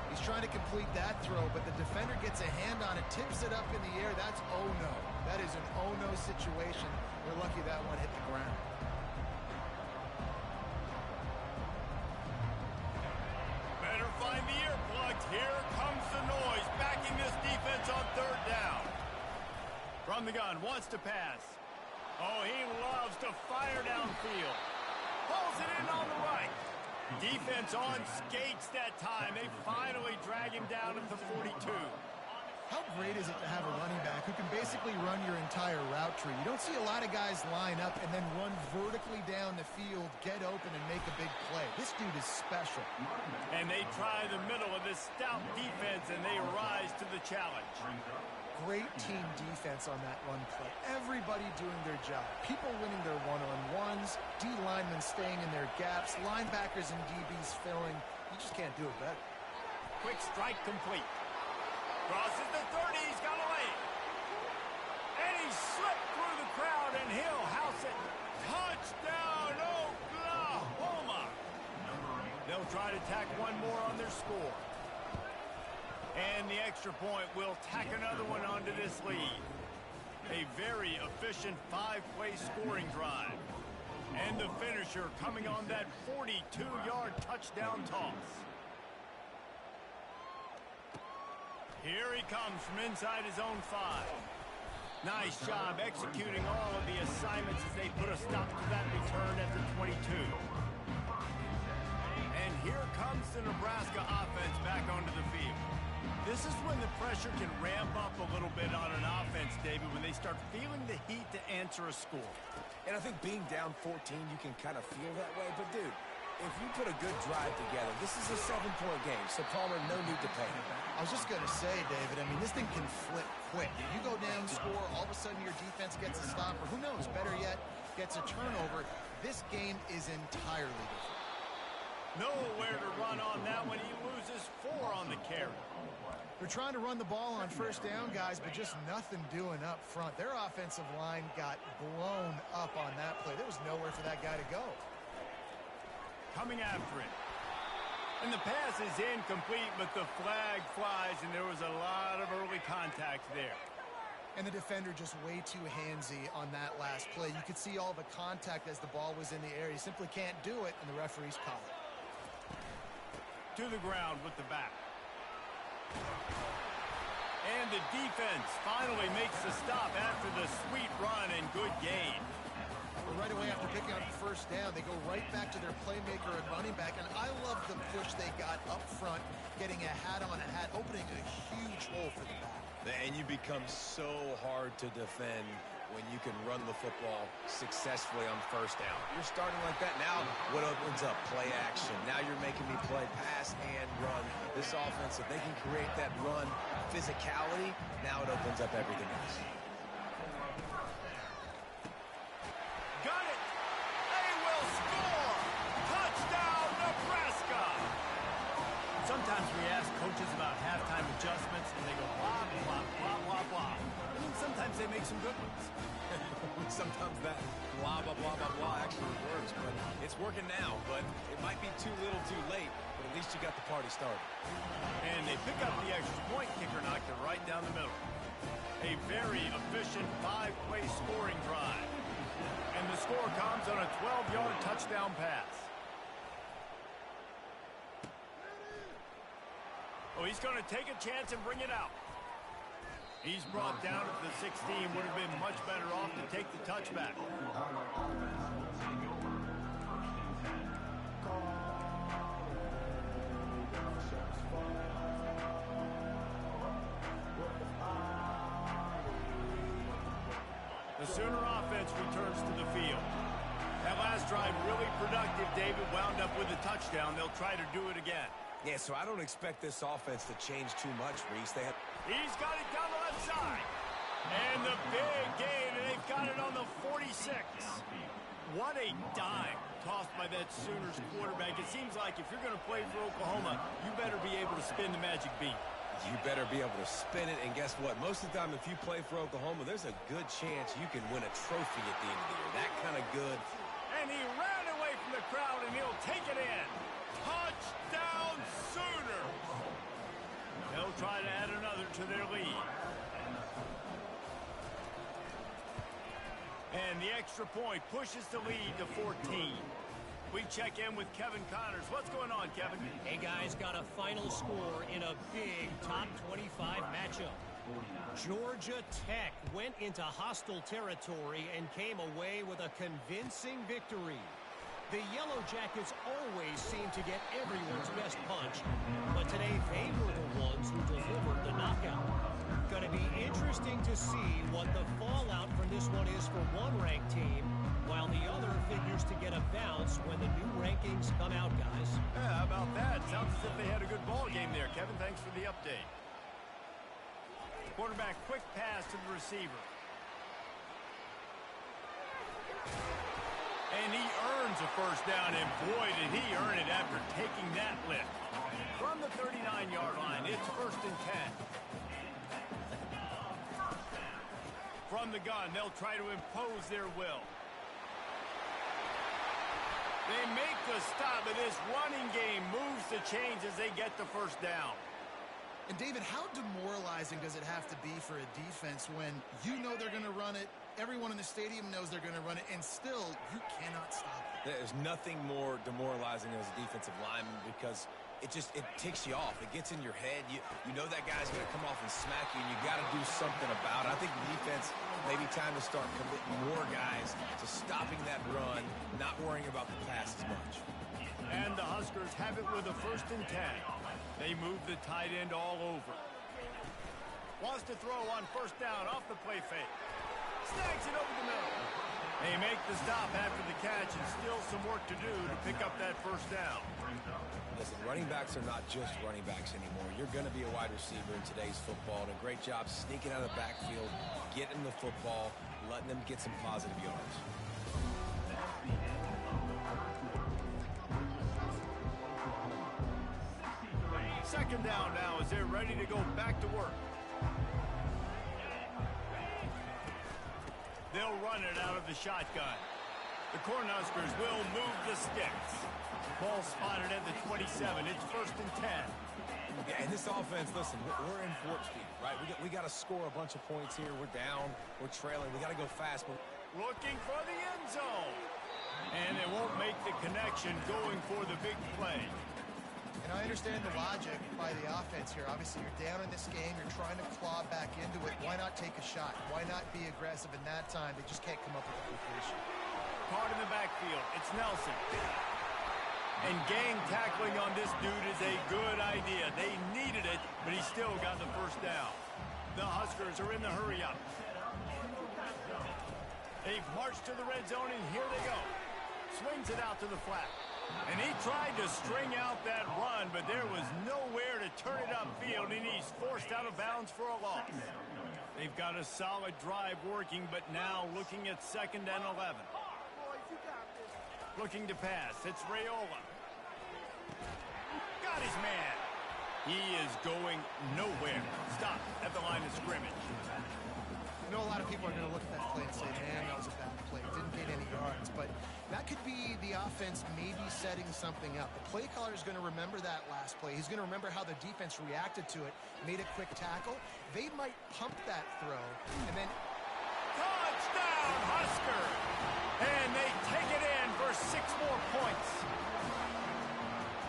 He's trying to complete that throw, but the defender gets a hand on it, tips it up in the air. That's oh-no. That is an oh-no situation. We're lucky that one hit the ground. Better find the earplugs. Here comes the noise. Backing this defense on 3rd down. From the gun, wants to pass. Oh, he loves to fire downfield. Pulls it in on the right. Defense on skates that time. They finally drag him down at the 42. How great is it to have a running back who can basically run your entire route tree? You don't see a lot of guys line up and then run vertically down the field, get open, and make a big play. This dude is special. And they try the middle of this stout defense, and they rise to the challenge. Great team defense on that run play. Everybody doing their job. People winning their one-on-ones, D linemen staying in their gaps, linebackers and DBs filling. You just can't do it better. Quick strike complete. Crosses the 30. He's got away. And he slipped through the crowd, and he'll house it. Touchdown, Oklahoma. They'll try to tack one more on their score. And the extra point will tack another one onto this lead. A very efficient 5-play scoring drive. And the finisher coming on that 42-yard touchdown toss. Here he comes from inside his own 5. Nice job executing all of the assignments as they put a stop to that return at the 22. And here comes the Nebraska offense back onto the field. This is when the pressure can ramp up a little bit on an offense, David, when they start feeling the heat to answer a score. And I think being down 14, you can kind of feel that way. But, dude, if you put a good drive together, this is a 7-point game. So, Palmer, no need to panic. I was just going to say, David, I mean, this thing can flip quick. You go down, score, all of a sudden your defense gets a stop, or who knows, better yet, gets a turnover. This game is entirely different. Nowhere to run on that one. He loses 4 on the carry. They're trying to run the ball on first down, guys, but just nothing doing up front. Their offensive line got blown up on that play. There was nowhere for that guy to go. Coming after it. And the pass is incomplete, but the flag flies, and there was a lot of early contact there. And the defender just way too handsy on that last play. You could see all the contact as the ball was in the air. He simply can't do it, and the referees call it. To the ground with the back. And the defense finally makes the stop after the sweet run and good gain. But right away after picking up the first down, they go right back to their playmaker and running back. And I love the push they got up front, getting a hat on a hat, opening a huge hole for the back. And you become so hard to defend when you can run the football successfully on first down. You're starting like that. Now what opens up? Play action. Now you're making me play pass and run. This offense, if they can create that run physicality, now it opens up everything else. Got it! They will score! Touchdown, Nebraska! Sometimes we ask coaches about halftime adjustments, and they go blah, blah, blah, blah, blah. I mean, sometimes they make some good ones. Sometimes that blah, blah, blah, blah, blah actually works, but it's working now. But it might be too little too late, but at least got the party started. And they pick up the extra point. Kicker knocked it right down the middle. A very efficient 5-play scoring drive. And the score comes on a 12-yard touchdown pass. Oh, he's going to take a chance and bring it out. He's brought down at the 16. Would have been much better off to take the touchback. The Sooner offense returns to the field. That last drive really productive. David wound up with a touchdown. They'll try to do it again. Yeah, so I don't expect this offense to change too much, Reese. He's got it down the left side. And the big gain, and they've got it on the 46. What a dime tossed by that Sooners quarterback. It seems like if you're going to play for Oklahoma, you better be able to spin the magic beat. You better be able to spin it, and guess what? Most of the time, if you play for Oklahoma, there's a good chance you can win a trophy at the end of the year. That kind of good. And he ran away from the crowd, and he'll take it in. Touchdown, Sooners! They'll try to add another to their lead. And the extra point pushes the lead to 14. We check in with Kevin Connors. What's going on, Kevin? Hey, guys, got a final score in a big top 25 matchup. Georgia Tech went into hostile territory and came away with a convincing victory. The Yellow Jackets always seem to get everyone's best punch, but today they were the ones who delivered the knockout. Going to be interesting to see what the fallout from this one is for one ranked team, while the other figures to get a bounce when the new rankings come out, guys. Yeah, how about that? Sounds as if they had a good ball game there. Kevin, thanks for the update. Quarterback, quick pass to the receiver. And he earns a first down, and boy, did he earn it after taking that lift. From the 39-yard line, it's 1st and 10. From the gun, they'll try to impose their will. They make the stop, but this running game moves the chains as they get the first down. And, David, how demoralizing does it have to be for a defense when you know they're going to run it, everyone in the stadium knows they're going to run it, and still you cannot stop it? There's nothing more demoralizing as a defensive lineman because it ticks you off. It gets in your head. You know that guy's going to come off and smack you, and you got to do something about it. I think the defense maybe time to start committing more guys to stopping that run, not worrying about the pass as much. And the Huskers have it with a 1st and 10. They move the tight end all over. Wants to throw on 1st down off the play fake. Snags it over the middle. They make the stop after the catch, and still some work to do to pick up that 1st down. Listen, running backs are not just running backs anymore. You're going to be a wide receiver in today's football, and a great job sneaking out of the backfield, getting the football, letting them get some positive yards. Second down now as they're ready to go back to work. They'll run it out of the shotgun. The Cornhuskers will move the sticks. Ball spotted at the 27. It's 1st and 10. Yeah, and this offense, listen, we're in warp speed, right? We got to score a bunch of points here. We're down. We're trailing. We got to go fast. Looking for the end zone. And they won't make the connection going for the big play. And I understand the logic by the offense here. Obviously, you're down in this game. You're trying to claw back into it. Why not take a shot? Why not be aggressive in that time? They just can't come up with the completion. Caught in the backfield. It's Nelson. And gang tackling on this dude is a good idea. They needed it, but he still got the 1st down. The Huskers are in the hurry-up. They've marched to the red zone, and here they go. Swings it out to the flat. And he tried to string out that run, but there was nowhere to turn it upfield, and he's forced out of bounds for a loss. They've got a solid drive working, but now looking at 2nd and 11. Looking to pass. It's Raiola. Got his man. He is going nowhere. Stop at the line of scrimmage. I know a lot of people are going to look at that play and say, man, that was a bad play. Didn't gain any yards. But that could be the offense maybe setting something up. The play caller is going to remember that last play. He's going to remember how the defense reacted to it, made a quick tackle. They might pump that throw, and then... Touchdown, Husker! And they take it in for 6 more points.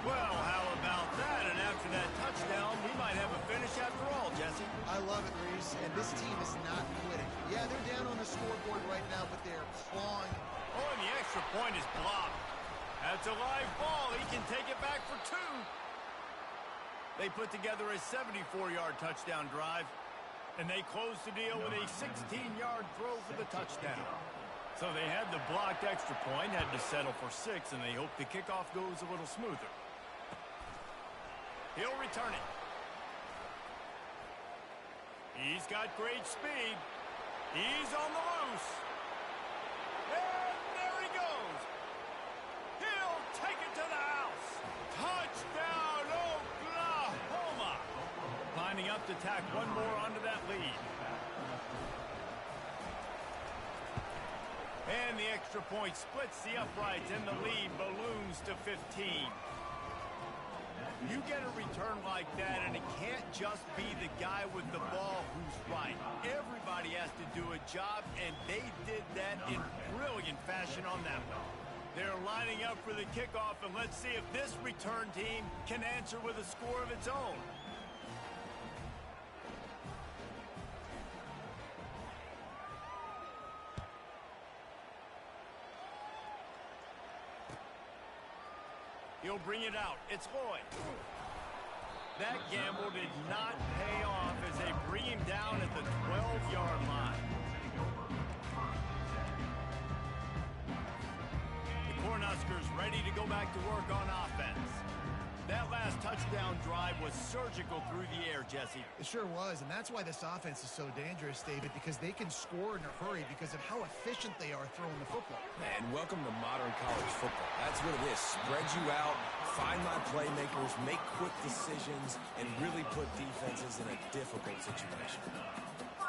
Well, how about that? And after that touchdown, we might have a finish after all, Jesse. I love it, Reese, and this team is not quitting. Yeah, they're down on the scoreboard right now, but they're clawing. Oh, and the extra point is blocked. That's a live ball. He can take it back for 2. They put together a 74-yard touchdown drive, and they close the deal with a 16-yard throw for the touchdown. So they had the blocked extra point, had to settle for 6, and they hope the kickoff goes a little smoother. He'll return it. He's got great speed. He's on the loose. And there he goes. He'll take it to the house. Touchdown, Oklahoma. Lining up to tack one more onto that lead. And the extra point splits the uprights, and the lead balloons to 15. You get a return like that, and it can't just be the guy with the ball who's right. Everybody has to do a job, and they did that in brilliant fashion on that one. They're lining up for the kickoff, and let's see if this return team can answer with a score of its own. He'll bring it out. It's Lloyd. That gamble did not pay off as they bring him down at the 12-yard line. The Cornhuskers ready to go back to work on offense. That last touchdown drive was surgical through the air, Jesse. It sure was, and that's why this offense is so dangerous, David, because they can score in a hurry because of how efficient they are throwing the football. And welcome to modern college football. That's what it is. Spread you out, find my playmakers, make quick decisions, and really put defenses in a difficult situation.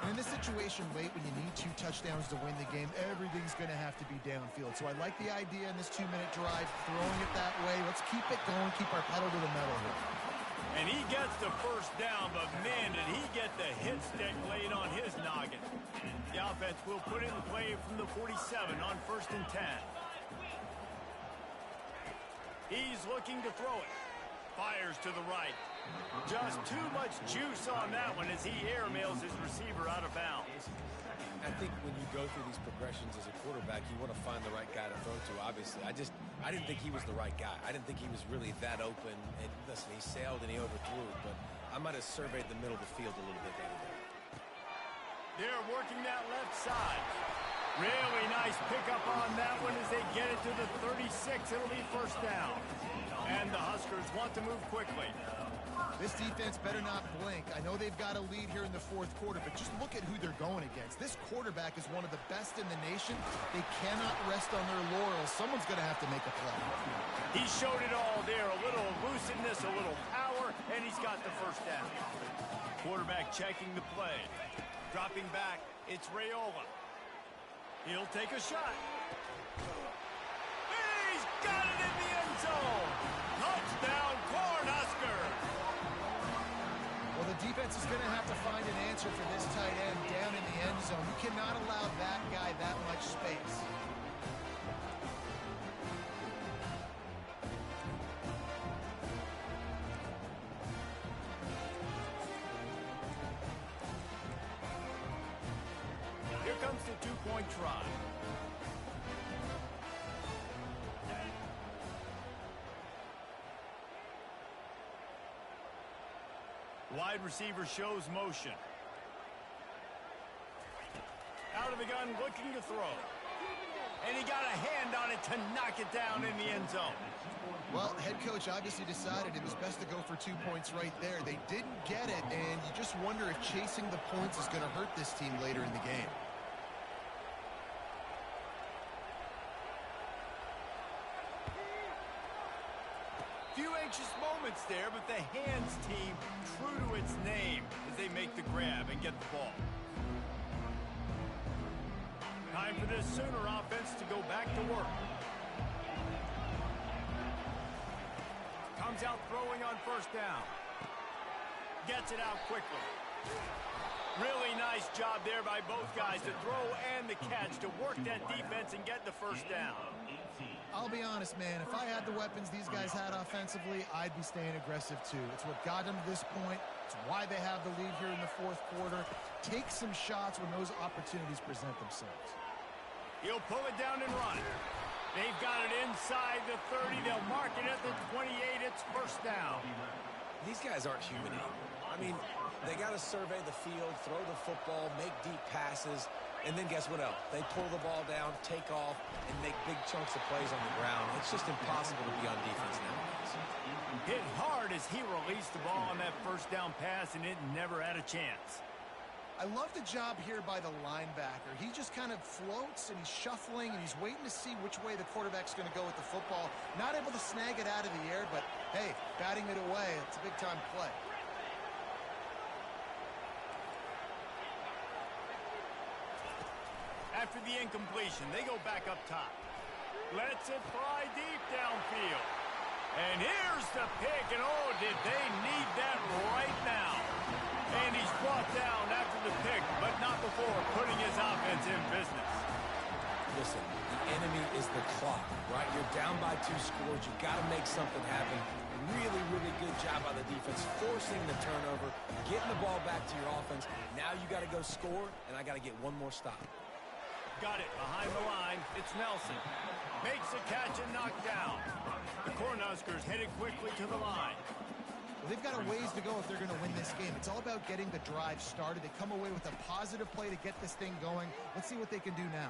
And in this situation late when you need 2 touchdowns to win the game, everything's going to have to be downfield. So I like the idea in this 2-minute drive, throwing it that way. Let's keep it going, keep our pedal to the metal here. And he gets the first down, but man, did he get the hit stick laid on his noggin. The offense will put in play from the 47 on 1st and 10. He's looking to throw it. Fires to the right. Just too much juice on that one as he airmails his receiver out of bounds. I think when you go through these progressions as a quarterback, you want to find the right guy to throw to, obviously. I didn't think he was the right guy. I didn't think he was really that open. And listen, he sailed and he overthrew it, but I might have surveyed the middle of the field a little bit better there. They're working that left side. Really nice pickup on that one as they get it to the 36. It'll be first down. And the Huskers want to move quickly. This defense better not blink. I know they've got a lead here in the 4th quarter, but just look at who they're going against. This quarterback is one of the best in the nation. They cannot rest on their laurels. Someone's going to have to make a play. He showed it all there. A little elusiveness, a little power, and he's got the first down. Quarterback checking the play. Dropping back, it's Raiola. He'll take a shot. He's got it in the end zone. Touchdown, Cornhuskers. Well, the defense is going to have to find an answer for this tight end down in the end zone. You cannot allow that guy that much space. Here comes the 2-point try. Wide receiver shows motion. Out of the gun, looking to throw. And he got a hand on it to knock it down in the end zone. Well, head coach obviously decided it was best to go for 2 points right there. They didn't get it, and you just wonder if chasing the points is going to hurt this team later in the game. Few anxious moments there, but the hands team true to its name as they make the grab and get the ball. Time for this Sooner offense to go back to work. Comes out throwing on first down. Gets it out quickly. Really nice job there by both guys to throw and the catch to work that defense and get the first down. I'll be honest, man. If I had the weapons these guys had offensively, I'd be staying aggressive too. It's what got them to this point. It's why they have the lead here in the fourth quarter. Take some shots when those opportunities present themselves. He'll pull it down and run. They've got it inside the 30. They'll mark it at the 28. It's first down. These guys aren't human anymore. I mean, they got to survey the field, throw the football, make deep passes, and then guess what else? They pull the ball down, take off, and make big chunks of plays on the ground. It's just impossible to be on defense nowadays. Hit hard as he released the ball on that first down pass, and it never had a chance. I love the job here by the linebacker. He just kind of floats, and he's shuffling, and he's waiting to see which way the quarterback's going to go with the football. Not able to snag it out of the air, but, hey, batting it away, it's a big-time play. After the incompletion, they go back up top. Lets it fly deep downfield. And here's the pick, and oh, did they need that right now. And he's brought down after the pick, but not before putting his offense in business. Listen, the enemy is the clock, right? You're down by 2 scores. You got to make something happen. Really, really good job by the defense, forcing the turnover, getting the ball back to your offense. Now you got to go score, and I got to get one more stop. Got it behind the line. It's Nelson. Makes a catch and knocked down. The Cornhuskers headed quickly to the line. Well, they've got a ways to go if they're going to win this game. It's all about getting the drive started. They come away with a positive play to get this thing going. Let's see what they can do now.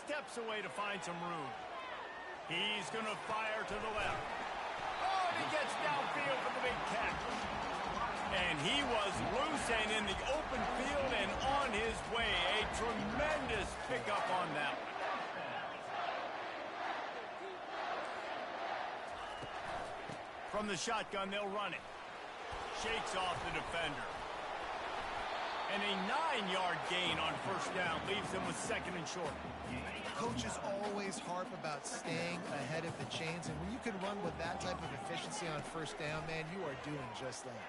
Steps away to find some room. He's going to fire to the left. Oh, and he gets downfield for the big catch. And he was loose and in the open field and on his way. A tremendous pickup on that one. From the shotgun, they'll run it. Shakes off the defender. And a 9-yard gain on first down leaves them with second and short. Coaches always harp about staying ahead of the chains, and when you can run with that type of efficiency on first down, man, you are doing just that.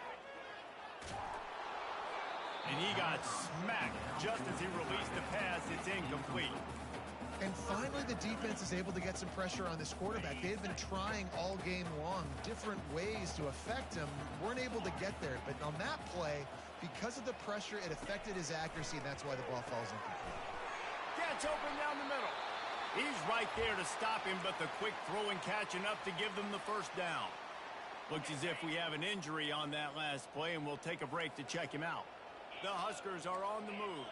And he got smacked just as he released the pass. It's incomplete. And finally, the defense is able to get some pressure on this quarterback. They've been trying all game long different ways to affect him. Weren't able to get there. But on that play, because of the pressure, it affected his accuracy, and that's why the ball falls incomplete. Gets open down the middle. He's right there to stop him, but the quick throw and catch enough to give them the first down. Looks as if we have an injury on that last play, and we'll take a break to check him out. The Huskers are on the move.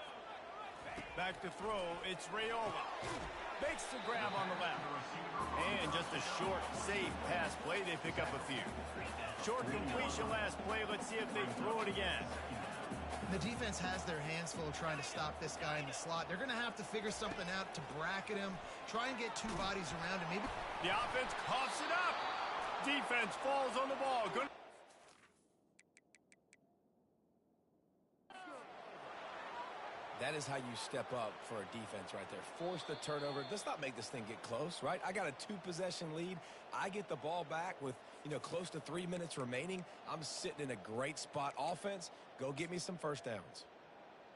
Back to throw, it's Raiola. Makes the grab on the left. And just a short, safe pass play, they pick up a few. Short completion last play, let's see if they throw it again. The defense has their hands full trying to stop this guy in the slot. They're going to have to figure something out to bracket him, try and get 2 bodies around him. Maybe the offense coughs it up. Defense falls on the ball. Good. That is how you step up for a defense right there. Force the turnover. Let's not make this thing get close, right? I got a 2-possession lead. I get the ball back with, close to 3 minutes remaining. I'm sitting in a great spot. Offense, go get me some first downs.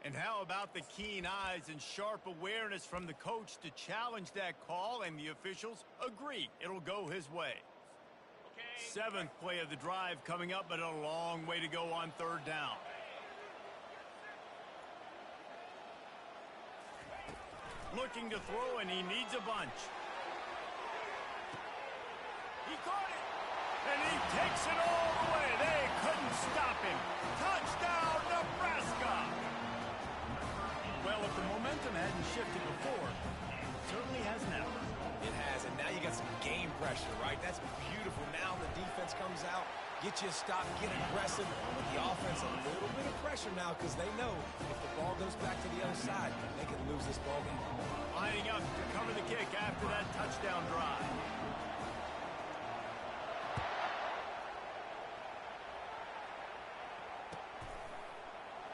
And how about the keen eyes and sharp awareness from the coach to challenge that call, and the officials agree it'll go his way. Okay. 7th play of the drive coming up, but a long way to go on third down. Looking to throw, and he needs a bunch. He caught it, and he takes it all the way. They couldn't stop him. Touchdown, Nebraska! Well, if the momentum hadn't shifted before, it certainly has now. It has, and now you got some game pressure, right? That's beautiful. Now the defense comes out, get you a stop, get aggressive. With the offense, a little bit of pressure now because they know if the ball goes back to the other side, they can lose this ball game. Lining up to cover the kick after that touchdown drive.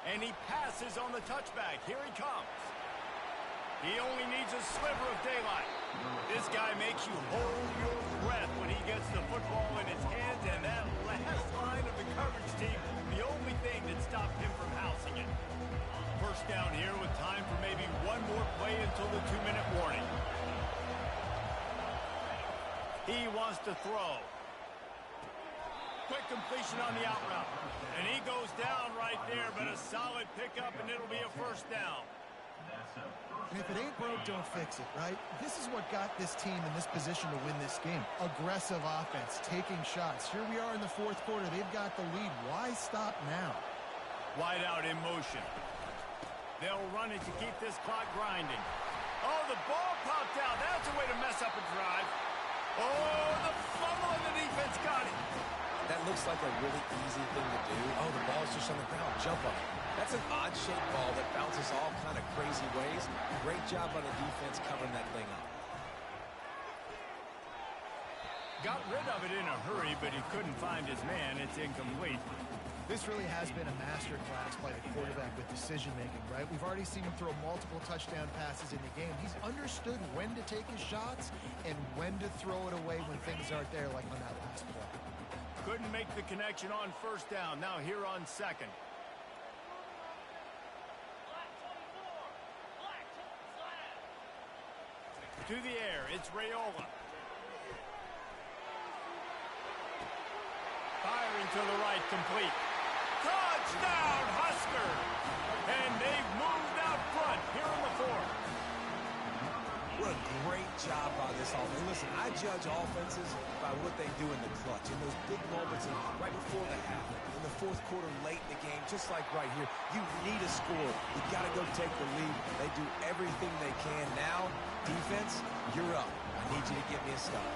And And he passes on the touchback. Here he comes. He only needs a sliver of daylight. This guy makes you hold your breath when he gets the football in his hands, and that last line of the coverage team, the only thing that stopped him from housing it. First down here with time for maybe one more play until the 2-minute warning. He wants to throw. Quick completion on the out route. And he goes down right there, but a solid pickup, and it'll be a first down. And if it ain't broke, don't fix it, right? This is what got this team in this position to win this game. Aggressive offense, taking shots. Here we are in the fourth quarter. They've got the lead. Why stop now? Wide out in motion. They'll run it to keep this clock grinding. Oh, the ball popped out. That's a way to mess up a drive. Oh, the fumble, and the defense got it. That looks like a really easy thing to do. Oh, the ball's just on the ground. Jump on it. That's an odd-shaped ball that bounces all kind of crazy ways. Great job on the defense covering that thing up. Got rid of it in a hurry, but he couldn't find his man. It's incomplete. This really has been a masterclass by the quarterback with decision-making, right? We've already seen him throw multiple touchdown passes in the game. He's understood when to take his shots and when to throw it away when things aren't there, like on that last play. Couldn't make the connection on first down. Now here on second. To the air, it's Raiola. Firing to the right, complete. Touchdown, Huskers! And they've moved out front here in the fourth. What a great job by this offense. Listen, I judge offenses by what they do in the clutch, in those big moments right before the half, in the fourth quarter, late in the game, just like right here. You need a score. You got to go take the lead. They do everything they can. Now, defense, you're up. I need you to get me a stop.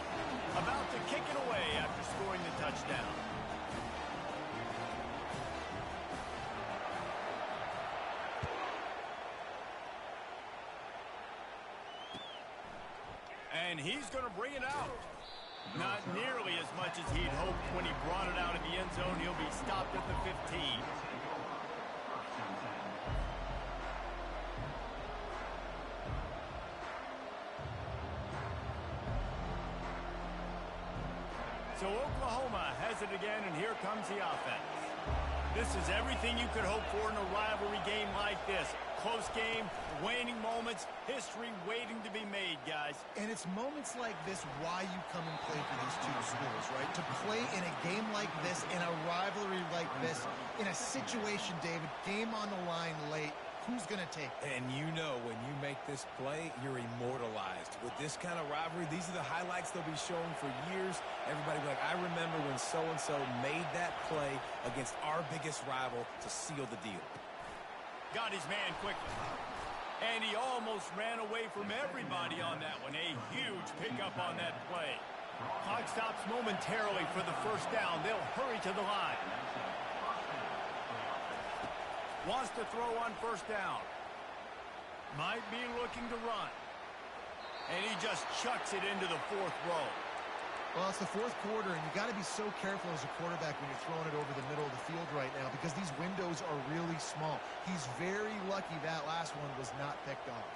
About to kick it away after scoring the touchdown. And he's going to bring it out. Not nearly as much as he'd hoped when he brought it out of the end zone. He'll be stopped at the 15. So Oklahoma has it again, and here comes the offense. This is everything you could hope for in a rivalry game like this. Close game, waning moments, history waiting to be made, guys. And it's moments like this why you come and play for these two schools, right? To play in a game like this, in a rivalry like this, in a situation, David, game on the line late, who's going to take it? And you know when you make this play, you're immortalized. With this kind of rivalry, these are the highlights they'll be showing for years. Everybody will be like, I remember when so-and-so made that play against our biggest rival to seal the deal. Got his man quickly. And he almost ran away from everybody on that one. A huge pickup on that play. Clock stops momentarily for the first down. They'll hurry to the line. Wants to throw on first down. Might be looking to run. And he just chucks it into the fourth row. Well, it's the fourth quarter, and you got to be so careful as a quarterback when you're throwing it over the middle of the field right now because these windows are really small. He's very lucky that last one was not picked off.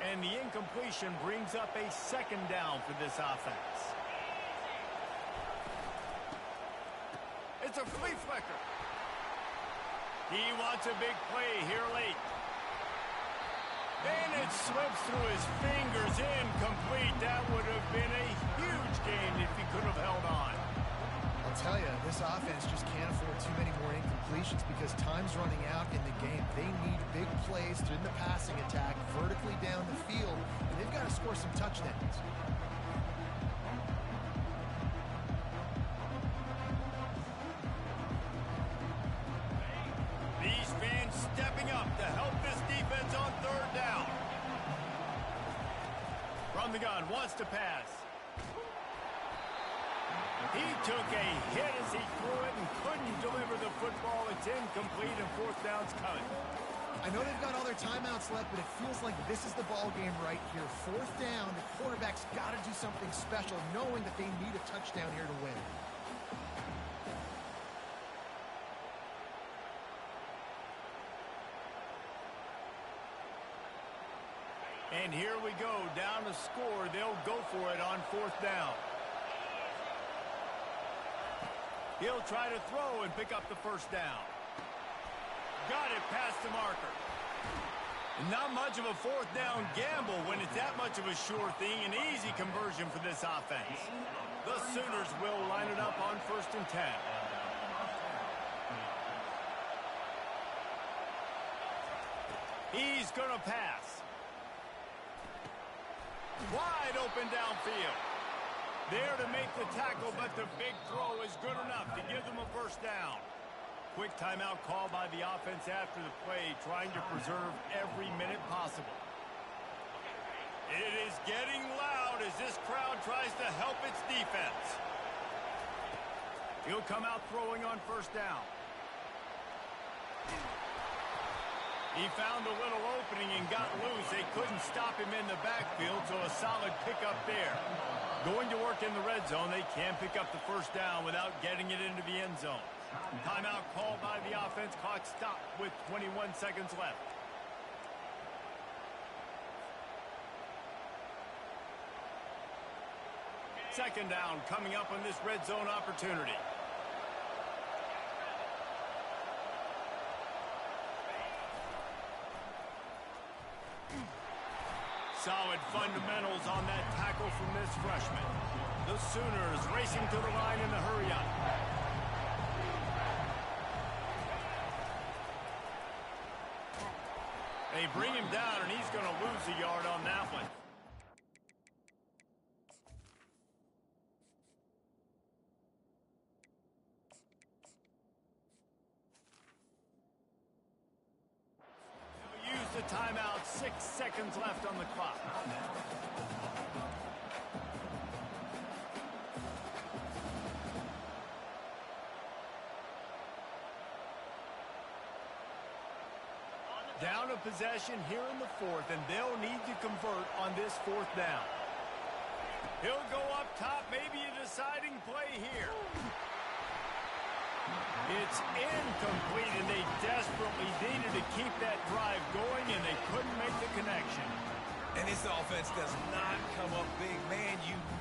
And the incompletion brings up a second down for this offense. It's a flea flicker. He wants a big play here late. And it slips through his fingers, incomplete. That would have been a huge game if he could have held on. I'll tell you, this offense just can't afford too many more incompletions because time's running out in the game. They need big plays in the passing attack, vertically down the field, and they've got to score some touchdowns. These fans stepping up to help this defense on third down. From the gun, wants to pass. He took a hit as he threw it and couldn't deliver the football. It's incomplete and fourth down's coming. I know they've got all their timeouts left, but it feels like this is the ball game right here. Fourth down, the quarterback's got to do something special, knowing that they need a touchdown here to win. And here we go, down to score. They'll go for it on 4th down. He'll try to throw and pick up the 1st down. Got it past the marker. Not much of a 4th down gamble when it's that much of a sure thing. An easy conversion for this offense. The Sooners will line it up on 1st and 10. He's going to pass. Wide open downfield. There to make the tackle, but the big throw is good enough to give them a 1st down. Quick timeout call by the offense after the play, trying to preserve every minute possible. It is getting loud as this crowd tries to help its defense. He'll come out throwing on 1st down. He found a little opening and got loose. They couldn't stop him in the backfield, so a solid pickup there. Going to work in the red zone, they can pick up the 1st down without getting it into the end zone. Timeout called by the offense. Clock stopped with 21 seconds left. Second down coming up on this red zone opportunity. Solid fundamentals on that tackle from this freshman. The Sooners racing to the line in the hurry-up. They bring him down, and he's going to lose a yard on that one. They'll use the timeout. 6 seconds left on the clock. Down a possession here in the 4th, and they'll need to convert on this 4th down. He'll go up top, maybe a deciding play here. It's incomplete, and they desperately needed to keep that drive going, and they couldn't make the connection. And this offense does not come up big. Man, you